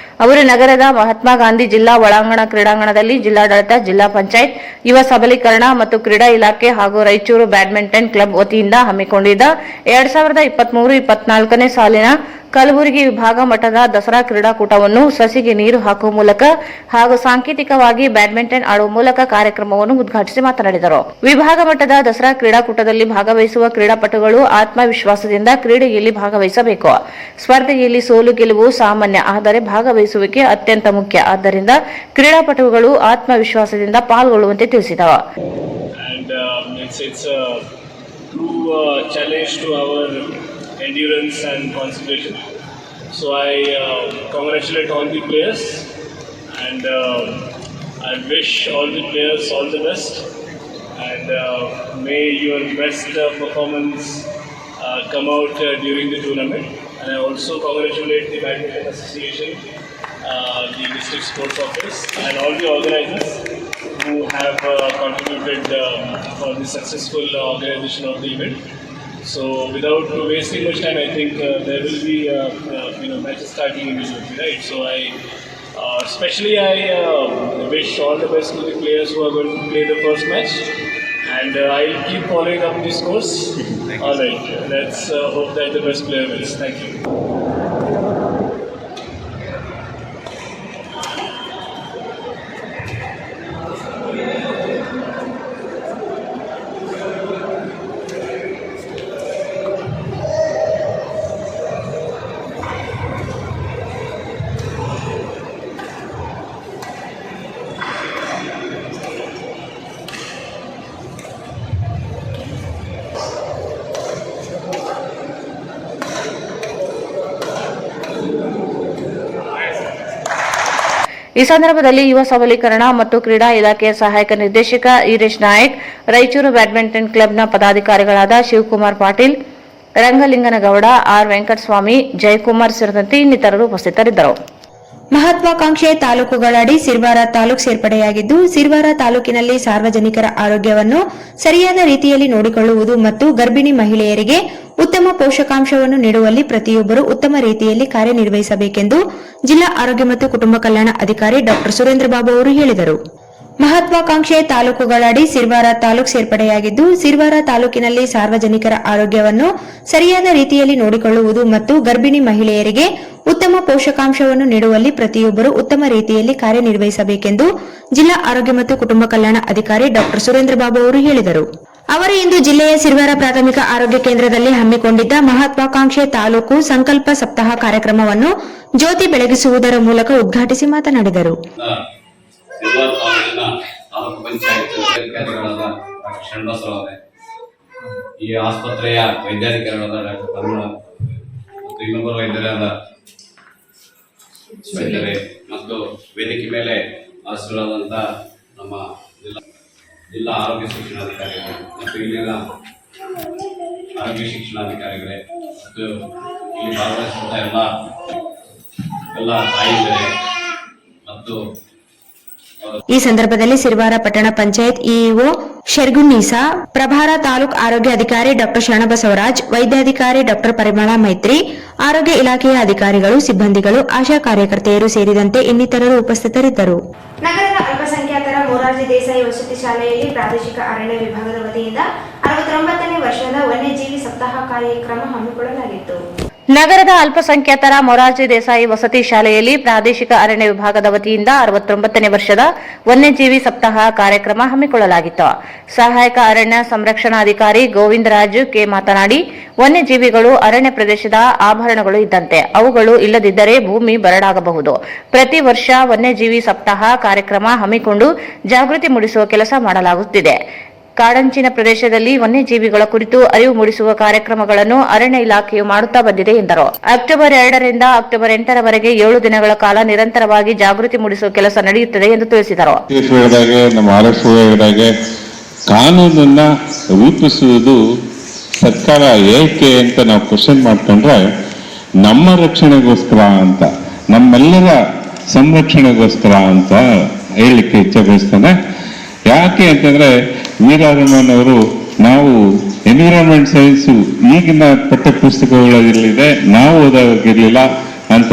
ಅವರು ನಗರದ ಮಹಾತ್ಮ ಗಾಂಧಿ ಜಿಲ್ಲಾ ಒಳಾಂಗಣ ಕ್ರೀಡಾಂಗಣದಲ್ಲಿ ಜಿಲ್ಲಾಡಳಿತ, ಜಿಲ್ಲಾ ಪಂಚಾಯತ್, ಯುವ ಸಬಲೀಕರಣ ಮತ್ತು ಕ್ರೀಡಾ ಇಲಾಖೆ ಹಾಗೂ ರಾಯಚೂರು ಬ್ಯಾಡ್ಮಿಂಟನ್ ಕ್ಲಬ್ ವತಿಯಿಂದ ಹಮ್ಮಿಕೊಂಡಿದ್ದ 2023-24ನೇ ಸಾಲಿನ ಕಲಬುರಗಿ ವಿಭಾಗ ಮಟ್ಟದ ದಸರಾ ಕ್ರೀಡಾಕೂಟವನ್ನು ಸಸಿಗೆ ನೀರು ಹಾಕುವ ಮೂಲಕ ಹಾಗೂ ಸಾಂಕೇತಿಕವಾಗಿ ಬ್ಯಾಡ್ಮಿಂಟನ್ ಆಡುವ ಮೂಲಕ ಕಾರ್ಯಕ್ರಮವನ್ನು ಉದ್ಘಾಟಿಸಿ ಮಾತನಾಡಿದರು. ವಿಭಾಗ ಮಟ್ಟದ ದಸರಾ ಕ್ರೀಡಾಕೂಟದಲ್ಲಿ ಭಾಗವಹಿಸುವ ಕ್ರೀಡಾಪಟುಗಳು ಆತ್ಮವಿಶ್ವಾಸದಿಂದ ಕ್ರೀಡೆಯಲ್ಲಿ ಭಾಗವಹಿಸಬೇಕು. ಸ್ಪರ್ಧೆಯಲ್ಲಿ ಸೋಲು ಗೆಲುವು ಸಾಮಾನ್ಯ, ಆದರೆ ಭಾಗವಹಿಸುವಿಕೆ ಅತ್ಯಂತ ಮುಖ್ಯ. ಆದ್ದರಿಂದ ಕ್ರೀಡಾಪಟುಗಳು ಆತ್ಮವಿಶ್ವಾಸದಿಂದ ಪಾಲ್ಗೊಳ್ಳುವಂತೆ ತಿಳಿಸಿದರು. Endurance and concentration. So I congratulate all the players and I wish all the players all the best and may your best performance come out during the tournament. And I also congratulate the Badminton Association, the District Sports Office and all the organizers who have contributed for the successful organization of the event. So without wasting much time, I think there will be matches starting immediately, right? So especially I wish all the best to the players who are going to play the first match, and I'll keep following up the scores. All right, let's hope that the best player wins. Thank you. ಈ ಸಂದರ್ಭದಲ್ಲಿ ಯುವ ಸಬಲೀಕರಣ ಮತ್ತು ಕ್ರೀಡಾ ಇಲಾಖೆಯ ಸಹಾಯಕ ನಿರ್ದೇಶಕ Eeresh Nayak, Raichur badminton ಕ್ಲಬ್ನ ಪದಾಧಿಕಾರಿಗಳಾದ ಶಿವಕುಮಾರ್ ಪಾಟೀಲ್, ರಂಗಲಿಂಗನಗೌಡ, ಆರ್ ವೆಂಕಟಸ್ವಾಮಿ, ಜಯಕುಮಾರ್ ಸೇರಿದಂತೆ ಇನ್ನಿತರರು ಉಪಸ್ಥಿತರಿದ್ದರು. ಮಹತ್ವಾಕಾಂಕ್ಷೆ ತಾಲೂಕುಗಳಡಿ ಸಿರ್ವಾರ ತಾಲೂಕು ಸೇರ್ಪಡೆಯಾಗಿದ್ದು, ಸಿರ್ವಾರ ತಾಲೂಕಿನಲ್ಲಿ ಸಾರ್ವಜನಿಕರ ಆರೋಗ್ಯವನ್ನು ಸರಿಯಾದ ರೀತಿಯಲ್ಲಿ ನೋಡಿಕೊಳ್ಳುವುದು ಮತ್ತು ಗರ್ಭಿಣಿ ಮಹಿಳೆಯರಿಗೆ ಉತ್ತಮ ಪೋಷಕಾಂಶವನ್ನು ನೀಡುವಲ್ಲಿ ಪ್ರತಿಯೊಬ್ಬರು ಉತ್ತಮ ರೀತಿಯಲ್ಲಿ ಕಾರ್ಯನಿರ್ವಹಿಸಬೇಕೆಂದು ಜಿಲ್ಲಾ ಆರೋಗ್ಯ ಮತ್ತು ಕುಟುಂಬ ಕಲ್ಯಾಣ ಅಧಿಕಾರಿ ಡಾ ಸುರೇಂದ್ರ ಬಾಬು ಅವರು ಹೇಳಿದರು. ಮಹತ್ವಾಕಾಂಕ್ಷೆ ತಾಲೂಕುಗಳಡಿ ಸಿರ್ವಾರ ತಾಲೂಕು ಸೇರ್ಪಡೆಯಾಗಿದ್ದು, ಸಿರ್ವಾರ ತಾಲೂಕಿನಲ್ಲಿ ಸಾರ್ವಜನಿಕರ ಆರೋಗ್ಯವನ್ನು ಸರಿಯಾದ ರೀತಿಯಲ್ಲಿ ನೋಡಿಕೊಳ್ಳುವುದು ಮತ್ತು ಗರ್ಭಿಣಿ ಮಹಿಳೆಯರಿಗೆ ಉತ್ತಮ ಪೋಷಕಾಂಶವನ್ನು ನೀಡುವಲ್ಲಿ ಪ್ರತಿಯೊಬ್ಬರು ಉತ್ತಮ ರೀತಿಯಲ್ಲಿ ಕಾರ್ಯನಿರ್ವಹಿಸಬೇಕೆಂದು ಜಿಲ್ಲಾ ಆರೋಗ್ಯ ಮತ್ತು ಕುಟುಂಬ ಕಲ್ಯಾಣ ಅಧಿಕಾರಿ ಡಾ ಸುರೇಂದ್ರ ಬಾಬು ಅವರು ಹೇಳಿದರು. ಅವರು ಇಂದು ಜಿಲ್ಲೆಯ ಸಿರ್ವಾರ ಪ್ರಾಥಮಿಕ ಆರೋಗ್ಯ ಕೇಂದ್ರದಲ್ಲಿ ಹಮ್ಮಿಕೊಂಡಿದ್ದ ಮಹತ್ವಾಕಾಂಕ್ಷೆ ತಾಲೂಕು ಸಂಕಲ್ಪ ಸಪ್ತಾಹ ಕಾರ್ಯಕ್ರಮವನ್ನು ಜ್ಯೋತಿ ಬೆಳಗಿಸುವುದರ ಮೂಲಕ ಉದ್ಘಾಟಿಸಿ ಮಾತನಾಡಿದರು. ತಾಲೂಕು ಪಂಚಾಯತ್ ಅಧಿಕಾರಿಗಳಾದ ಡಾಕ್ಟರ್ ಶ್ರೀನಿವಾಸರವರೇ, ಈ ಆಸ್ಪತ್ರೆಯ ವೈದ್ಯಾಧಿಕಾರಿಗಳಾದ ಡಾಕ್ಟರ್ ಕರುಣ ಮತ್ತು ಇನ್ನೊಬ್ಬರು ವೈದ್ಯರಾದ ವೈದ್ಯರೇ ಮತ್ತು ವೇದಿಕೆ ಮೇಲೆ ಆಸೀನರಾದಂಥ ನಮ್ಮ ಜಿಲ್ಲಾ ಆರೋಗ್ಯ ಶಿಕ್ಷಣಾಧಿಕಾರಿಗಳು ಮತ್ತು ಇಲ್ಲಿನ ಆರೋಗ್ಯ ಶಿಕ್ಷಣಾಧಿಕಾರಿಗಳೇ ಮತ್ತು ಇಲ್ಲಿ ಭಾಗವಹಿಸಿದ ಎಲ್ಲ ತಾಯಿಗಳೇ ಮತ್ತು ಈ ಸಂದರ್ಭದಲ್ಲಿ ಸಿರ್ವಾರ ಪಟ್ಟಣ ಪಂಚಾಯತ್ ಇಇಒ ಶರ್ಗುನ್ನೀಸಾ, ಪ್ರಭಾರ ತಾಲೂಕು ಆರೋಗ್ಯ ಅಧಿಕಾರಿ ಡಾ ಶರಣಬಸವರಾಜ್, ವೈದ್ಯಾಧಿಕಾರಿ ಡಾ ಪರಿಮಳಾ ಮೈತ್ರಿ, ಆರೋಗ್ಯ ಇಲಾಖೆಯ ಅಧಿಕಾರಿಗಳು, ಸಿಬ್ಬಂದಿಗಳು, ಆಶಾ ಕಾರ್ಯಕರ್ತೆಯರು ಸೇರಿದಂತೆ ಇನ್ನಿತರರು ಉಪಸ್ಥಿತರಿದ್ದರು. ನಗರದ ಅಲ್ಪಸಂಖ್ಯಾತರ ಮೊರಾರ್ಜಿ ದೇಸಾಯಿ ವಸತಿ ಶಾಲೆಯಲ್ಲಿ ಪ್ರಾದೇಶಿಕ ಅರಣ್ಯ ವಿಭಾಗದ ವತಿಯಿಂದ 69ನೇ ವರ್ಷದ ವನ್ಯಜೀವಿ ಸಪ್ತಾಹ ಕಾರ್ಯಕ್ರಮ ಹಮ್ಮಿಕೊಳ್ಳಲಾಗಿತ್ತು. ನಗರದ ಅಲ್ಪಸಂಖ್ಯಾತರ ಮೊರಾರ್ಜಿ ದೇಸಾಯಿ ವಸತಿ ಶಾಲೆಯಲ್ಲಿ ಪ್ರಾದೇಶಿಕ ಅರಣ್ಯ ವಿಭಾಗದ ವತಿಯಿಂದ 69ನೇ ವರ್ಷದ ವನ್ಯಜೀವಿ ಸಪ್ತಾಹ ಕಾರ್ಯಕ್ರಮ ಹಮ್ಮಿಕೊಳ್ಳಲಾಗಿತ್ತು. ಸಹಾಯಕ ಅರಣ್ಯ ಸಂರಕ್ಷಣಾಧಿಕಾರಿ ಗೋವಿಂದರಾಜ್ ಕೆ ಮಾತನಾಡಿ, ವನ್ಯಜೀವಿಗಳು ಅರಣ್ಯ ಪ್ರದೇಶದ ಆಭರಣಗಳು ಇದ್ದಂತೆ, ಅವುಗಳು ಇಲ್ಲದಿದ್ದರೆ ಭೂಮಿ ಬರಡಾಗಬಹುದು. ಪ್ರತಿ ವರ್ಷ ವನ್ಯಜೀವಿ ಸಪ್ತಾಹ ಕಾರ್ಯಕ್ರಮ ಹಮ್ಮಿಕೊಂಡು ಜಾಗೃತಿ ಮೂಡಿಸುವ ಕೆಲಸ ಮಾಡಲಾಗುತ್ತಿದೆ. ಕಾಡಂಚಿನ ಪ್ರದೇಶದಲ್ಲಿ ವನ್ಯಜೀವಿಗಳ ಕುರಿತು ಅರಿವು ಮೂಡಿಸುವ ಕಾರ್ಯಕ್ರಮಗಳನ್ನು ಅರಣ್ಯ ಇಲಾಖೆಯು ಮಾಡುತ್ತಾ ಬಂದಿದೆ ಎಂದರು. ಅಕ್ಟೋಬರ್ 2 ರಿಂದ ಅಕ್ಟೋಬರ್ 8 ರವರೆಗೆ 7 ದಿನಗಳ ಕಾಲ ನಿರಂತರವಾಗಿ ಜಾಗೃತಿ ಮೂಡಿಸುವ ಕೆಲಸ ನಡೆಯುತ್ತದೆ ಎಂದು ತಿಳಿಸಿದರು. ನಮ್ಮ ಆರ್ಎಸ್ಒ ಕಾನೂನನ್ನ ರೂಪಿಸುವುದು ಸರ್ಕಾರ ಏಕೆ ಅಂತ ನಾವು ಕ್ವಶನ್ ಮಾಡ್ಕೊಂಡ್ರೆ, ನಮ್ಮ ರಕ್ಷಣೆಗೋಸ್ಕರ ಅಂತ, ನಮ್ಮೆಲ್ಲರ ಸಂರಕ್ಷಣೆಗೋಸ್ಕರ ಅಂತ ಹೇಳಲಿಕ್ಕೆ ಇಚ್ಛೆ ಬಯಸ್ತಾನೆ. ಯಾಕೆ ಅಂತಂದ್ರೆ ವೀರಾರಮನ್ ಅವರು ನಾವು ಎನ್ವಿರಾನ್ಮೆಂಟ್ ಸೈನ್ಸ್ ಈಗಿನ ಪಠ್ಯ ಪುಸ್ತಕಗಳಲ್ಲಿದೆ, ನಾವು ಓದೋವಾಗಿರ್ಲಿಲ್ಲ ಅಂತ.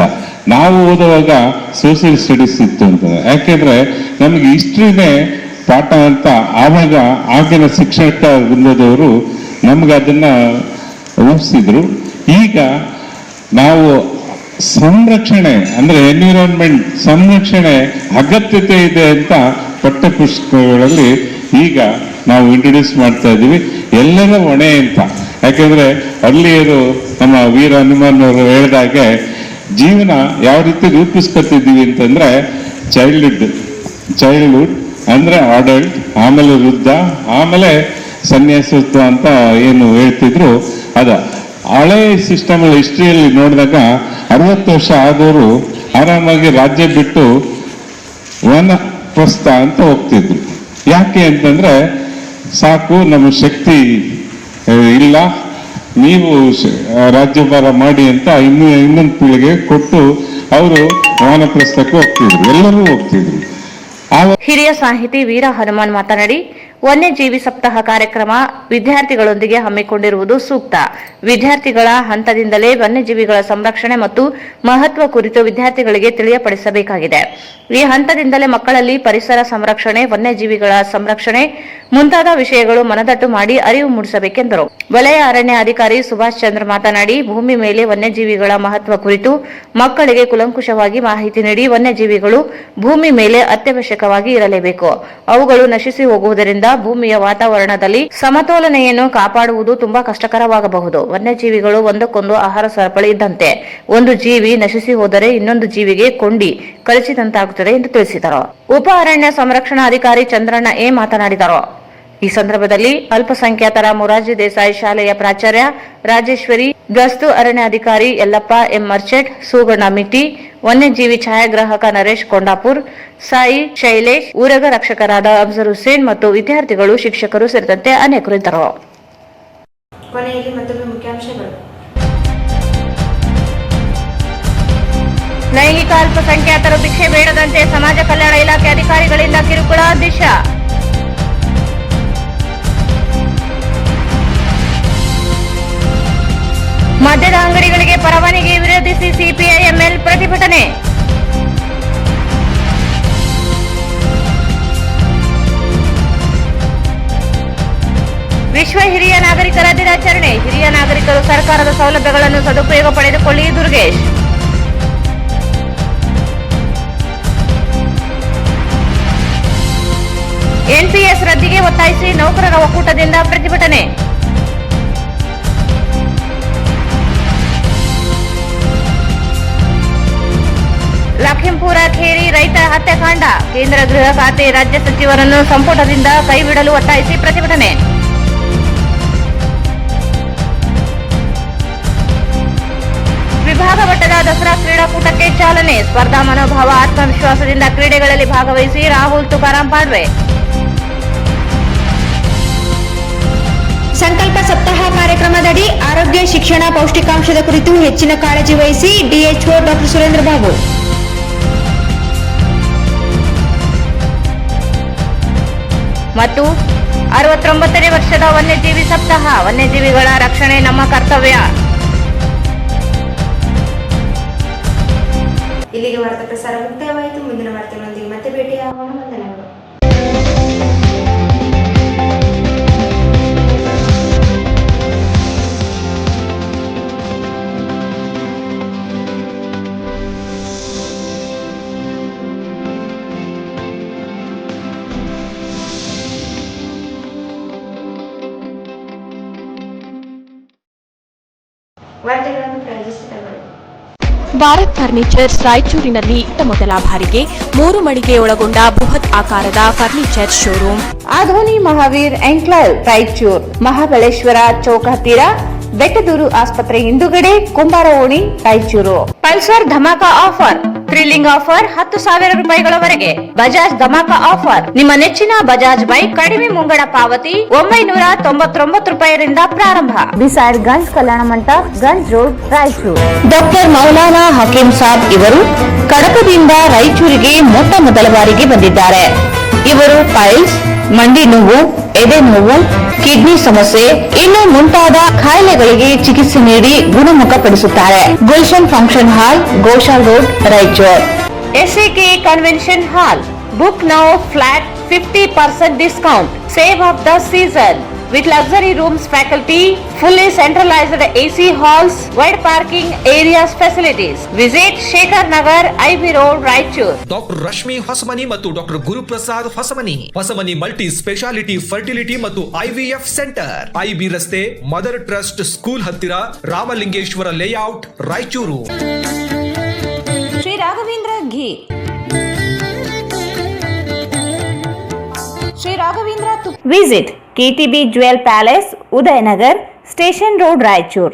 ನಾವು ಓದುವಾಗ ಸೋಷಿಯಲ್ ಸ್ಟಡೀಸ್ ಇತ್ತು ಅಂತ. ಯಾಕೆಂದ್ರೆ ನಮ್ಗೆ ಹಿಸ್ಟ್ರಿನೇ ಪಾಠ ಅಂತ ಆವಾಗ ಆಗಿನ ಶಿಕ್ಷಕ ವೃಂದದವರು ನಮ್ಗೆ ಅದನ್ನ ರೂಪಿಸಿದ್ರು. ಈಗ ನಾವು ಸಂರಕ್ಷಣೆ ಅಂದ್ರೆ ಎನ್ವಿರಾನ್ಮೆಂಟ್ ಸಂರಕ್ಷಣೆ ಅಗತ್ಯತೆ ಇದೆ ಅಂತ ಪಠ್ಯ ಪುಸ್ತಕಗಳಲ್ಲಿ ಈಗ ನಾವು ಇಂಟ್ರೊಡ್ಯೂಸ್ ಮಾಡ್ತಾ ಇದ್ದೀವಿ. ಎಲ್ಲರ ಹೊಣೆ ಅಂತ. ಯಾಕೆಂದ್ರೆ ಅಲ್ಲಿಯರು ನಮ್ಮ ವೀರ ಹನುಮಾನ್ ಅವರು ಹೇಳಿದಾಗೆ ಜೀವನ ಯಾವ ರೀತಿ ರೂಪಿಸ್ಕೊತಿದ್ದೀವಿ ಅಂತಂದ್ರೆ ಚೈಲ್ಡ್ಹುಡ್ ಅಂದ್ರೆ ಅಡಲ್ಟ್, ಆಮೇಲೆ ವೃದ್ಧ, ಆಮೇಲೆ ಸನ್ಯಾಸತ್ವ ಅಂತ ಏನು ಹೇಳ್ತಿದ್ರು ಅದ ಹಳೆ ಸಿಸ್ಟಮ್ ಹಿಸ್ಟ್ರಿಯಲ್ಲಿ ನೋಡಿದಾಗ 60 ವರ್ಷ ಆದವರು ಆರಾಮಾಗಿ ರಾಜ್ಯ ಬಿಟ್ಟು ವನಪ್ರಸ್ಥ ಅಂತ ಹೋಗ್ತಿದ್ರು. ಯಾಕೆ ಅಂತಂದ್ರೆ ಸಾಕು, ನಮ್ಮ ಶಕ್ತಿ ಇಲ್ಲ, ನೀವು ರಾಜ್ಯಭಾರ ಮಾಡಿ ಅಂತ ಇನ್ನೊಂದು ಪೀಳಿಗೆ ಕೊಟ್ಟು ಅವರು ವಾನಪ್ರಸ್ಥಕ್ಕೆ ಹೋಗ್ತಿದ್ರು, ಎಲ್ಲರೂ ಹೋಗ್ತಿದ್ರು. ಹಿರಿಯ ಸಾಹಿತಿ ವೀರ ಹನುಮಾನ್ ಮಾತನಾಡಿ, ವನ್ಯಜೀವಿ ಸಪ್ತಾಹ ಕಾರ್ಯಕ್ರಮ ವಿದ್ಯಾರ್ಥಿಗಳೊಂದಿಗೆ ಹಮ್ಮಿಕೊಂಡಿರುವುದು ಸೂಕ್ತ. ವಿದ್ಯಾರ್ಥಿಗಳ ಹಂತದಿಂದಲೇ ವನ್ಯಜೀವಿಗಳ ಸಂರಕ್ಷಣೆ ಮತ್ತು ಮಹತ್ವ ಕುರಿತು ವಿದ್ಯಾರ್ಥಿಗಳಿಗೆ ತಿಳಿಯಪಡಿಸಬೇಕಾಗಿದೆ. ಈ ಹಂತದಿಂದಲೇ ಮಕ್ಕಳಲ್ಲಿ ಪರಿಸರ ಸಂರಕ್ಷಣೆ, ವನ್ಯಜೀವಿಗಳ ಸಂರಕ್ಷಣೆ ಮುಂತಾದ ವಿಷಯಗಳು ಮನದಟ್ಟು ಮಾಡಿ ಅರಿವು ಮೂಡಿಸಬೇಕೆಂದರು. ವಲಯ ಅರಣ್ಯ ಅಧಿಕಾರಿ ಸುಭಾಷ್ ಚಂದ್ರ ಮಾತನಾಡಿ, ಭೂಮಿ ಮೇಲೆ ವನ್ಯಜೀವಿಗಳ ಮಹತ್ವ ಕುರಿತು ಮಕ್ಕಳಿಗೆ ಕುಲಂಕುಷವಾಗಿ ಮಾಹಿತಿ ನೀಡಿ, ವನ್ಯಜೀವಿಗಳು ಭೂಮಿ ಮೇಲೆ ಅತ್ಯವಶ್ಯಕವಾಗಿ ಇರಲೇಬೇಕು. ಅವುಗಳು ನಶಿಸಿ ಹೋಗುವುದರಿಂದ ಭೂಮಿಯ ವಾತಾವರಣದಲ್ಲಿ ಸಮತೋಲನೆಯನ್ನು ಕಾಪಾಡುವುದು ತುಂಬಾ ಕಷ್ಟಕರವಾಗಬಹುದು. ವನ್ಯಜೀವಿಗಳು ಒಂದಕ್ಕೊಂದು ಆಹಾರ ಸರಪಳಿ ಇದ್ದಂತೆ. ಒಂದು ಜೀವಿ ನಶಿಸಿ ಹೋದರೆ ಇನ್ನೊಂದು ಜೀವಿಗೆ ಕೊಂಡಿ ಕಳಚಿದಂತಾಗುತ್ತದೆ ಎಂದು ತಿಳಿಸಿದರು. ಉಪ ಅರಣ್ಯ ಸಂರಕ್ಷಣಾಧಿಕಾರಿ ಚಂದ್ರಣ್ಣ ಎ ಮಾತನಾಡಿದರು. ಈ ಸಂದರ್ಭದಲ್ಲಿ ಅಲ್ಪಸಂಖ್ಯಾತರ ಮೊರಾರ್ಜಿ ದೇಸಾಯಿ ಶಾಲೆಯ ಪ್ರಾಚಾರ್ಯ ರಾಜೇಶ್ವರಿ, ಗಸ್ತು ಅರಣ್ಯಾಧಿಕಾರಿ ಯಲ್ಲಪ್ಪ ಎಂ ಮರ್ಚೆಟ್, ಸೂಗಣ್ಣ ಮಿಟಿ, ವನ್ಯಜೀವಿ ಛಾಯಾಗ್ರಾಹಕ ನರೇಶ್ ಕೊಂಡಾಪುರ್, ಸಾಯಿ ಶೈಲೇಶ್, ಊರಗ ರಕ್ಷಕರಾದ ಅಫ್ಜಲ್ ಹುಸೇನ್ ಮತ್ತು ವಿದ್ಯಾರ್ಥಿಗಳು, ಶಿಕ್ಷಕರು ಸೇರಿದಂತೆ ಅನೇಕರು ಇದ್ದರು. ಕೊನೆಯಲ್ಲಿ ಮತ್ತೊಮ್ಮೆ ಮುಖ್ಯಾಂಶಗಳು. ಲೈಂಗಿಕ ಅಲ್ಪಸಂಖ್ಯಾತರು ಭಿಕ್ಷೆ ಬೇಡದಂತೆ ಸಮಾಜ ಕಲ್ಯಾಣ ಇಲಾಖೆ ಅಧಿಕಾರಿಗಳಿಂದ ಕಿರುಕುಳ. ದಿಶಾ. ಮದ್ಯದ ಅಂಗಡಿಗಳಿಗೆ ಪರವಾನಗಿ ವಿರೋಧಿಸಿ ಸಿಪಿಐಎಂಎಲ್ ಪ್ರತಿಭಟನೆ. ವಿಶ್ವ ಹಿರಿಯ ನಾಗರಿಕರ ದಿನಾಚರಣೆ. ಹಿರಿಯ ನಾಗರಿಕರು ಸರ್ಕಾರದ ಸೌಲಭ್ಯಗಳನ್ನು ಸದುಪಯೋಗ ಪಡೆದುಕೊಳ್ಳಿ. ದುರ್ಗೇಶ್. ಎನ್ಪಿಎಸ್ ರದ್ದಿಗೆ ಒತ್ತಾಯಿಸಿ ನೌಕರರ ಒಕ್ಕೂಟದಿಂದ ಪ್ರತಿಭಟನೆ. ಲಖೀಂಪುರ ಖೇರಿ ರೈತ ಹತ್ಯಾಕಾಂಡ. ಕೇಂದ್ರ ಗೃಹ ಖಾತೆ ರಾಜ್ಯ ಸಚಿವರನ್ನು ಸಂಪುಟದಿಂದ ಕೈಬಿಡಲು ಒತ್ತಾಯಿಸಿ ಪ್ರತಿಭಟನೆ. ವಿಭಾಗ ಮಟ್ಟದ ದಸರಾ ಕ್ರೀಡಾಕೂಟಕ್ಕೆ ಚಾಲನೆ. ಸ್ಪರ್ಧಾ ಮನೋಭಾವ ಆತ್ಮವಿಶ್ವಾಸದಿಂದ ಕ್ರೀಡೆಗಳಲ್ಲಿ ಭಾಗವಹಿಸಿ ರಾಹುಲ್ ತುಕಾರಾಂ ಪಾಡ್ವೆ. ಸಂಕಲ್ಪ ಸಪ್ತಾಹ ಕಾರ್ಯಕ್ರಮದಡಿ ಆರೋಗ್ಯ ಶಿಕ್ಷಣ ಪೌಷ್ಟಿಕಾಂಶದ ಕುರಿತು ಹೆಚ್ಚಿನ ಕಾಳಜಿ ವಹಿಸಿ ಡಿಎಚ್ಒ ಡಾಕ್ಟರ್ ಸುರೇಂದ್ರ ಬಾಬು. ಮತ್ತು 69ನೇ ವರ್ಷದ ವನ್ಯಜೀವಿ ಸಪ್ತಾಹ. ವನ್ಯಜೀವಿಗಳ ರಕ್ಷಣೆ ನಮ್ಮ ಕರ್ತವ್ಯ. ಇಲ್ಲಿಗೆ ವಾರ್ತಾ ಪ್ರಸಾರ ಮುಕ್ತಾಯವಾಯಿತು. ಮುಂದಿನ ವಾರ್ತೆಗಳೊಂದಿಗೆ ಮತ್ತೆ ಭೇಟಿಯಾಗೋಣ. ವಂದನೆಗಳು. ವಾರ್ತೆಗಳನ್ನು ಪ್ರಾಯೋಜಿಸಿದವರು ಭಾರತ್ ಫರ್ನಿಚರ್ಸ್ ರಾಯಚೂರಿನಲ್ಲಿ ಮೊದಲ ಬಾರಿಗೆ 3 ಮಳಿಗೆ ಒಳಗೊಂಡ ಬೃಹತ್ ಆಕಾರದ furniture showroom. Adoni Mahaveer enclave Raichur, Mahabaleshwara ಚೌಕ ಹತ್ತಿರ, ಬೆಟ್ಟದೂರು ಆಸ್ಪತ್ರೆ ಹಿಂದುಗಡೆ, ಕುಂಬಾರ ಓಣಿ ರಾಯಚೂರು. ಪಲ್ಸರ್ ಧಮಾಕ ಆಫರ್. ಥ್ರಿಲ್ಲಿಂಗ್ ಆಫರ್ 10,000 ರೂಪಾಯಿಗಳವರೆಗೆ. ಬಜಾಜ್ ಧಮಾಕ ಆಫರ್. ನಿಮ್ಮ ನೆಚ್ಚಿನ ಬಜಾಜ್ ಬೈಕ್ ಕಡಿಮೆ ಮುಂಗಡ ಪಾವತಿ 999 ರೂಪಾಯಿರಿಂದ ಪ್ರಾರಂಭ. Beside Ganj Kalyana Mantapa, Ganj road, Raichur. Doctor Maulana Hakeem Sab ಇವರು ಕಡಪದಿಂದ ರಾಯಚೂರಿಗೆ ಮೊದಲ ಬಾರಿಗೆ ಬಂದಿದ್ದಾರೆ. ಇವರು ಪೈಲ್ಸ್, ಮಂಡಿ ನೋವು, ಎದೆ ನೋವು, ಕಿಡ್ನಿ ಸಮಸ್ಯೆ ಇನ್ನು ಮುಂತಾದ ಕಾಯಿಲೆಗಳಿಗೆ ಚಿಕಿತ್ಸೆ ನೀಡಿ ಗುಣಮುಖಪಡಿಸುತ್ತಾರೆ. Gulshan function hall, Goshal road, Raichur. SAK convention hall. Book now flat 50% discount. Save of the season. With luxury rooms, faculty, fully centralized AC halls, wide parking areas facilities. Visit Shekhar Nagar, IB Road, Raichur. Doctor Rashmi Hosamani ಮತ್ತು doctor Guruprasad Hosamani multi speciality fertility ಮತ್ತು IVF centre, IB ರಸ್ತೆ, mother trust school ಹತ್ತಿರ, Ramalingeshwara layout, Raichur. Shri Raghavendra ghee. Shri Raghavendra. Visit KTB Jewel Palace, Udayanagar, Station Road, Raichur.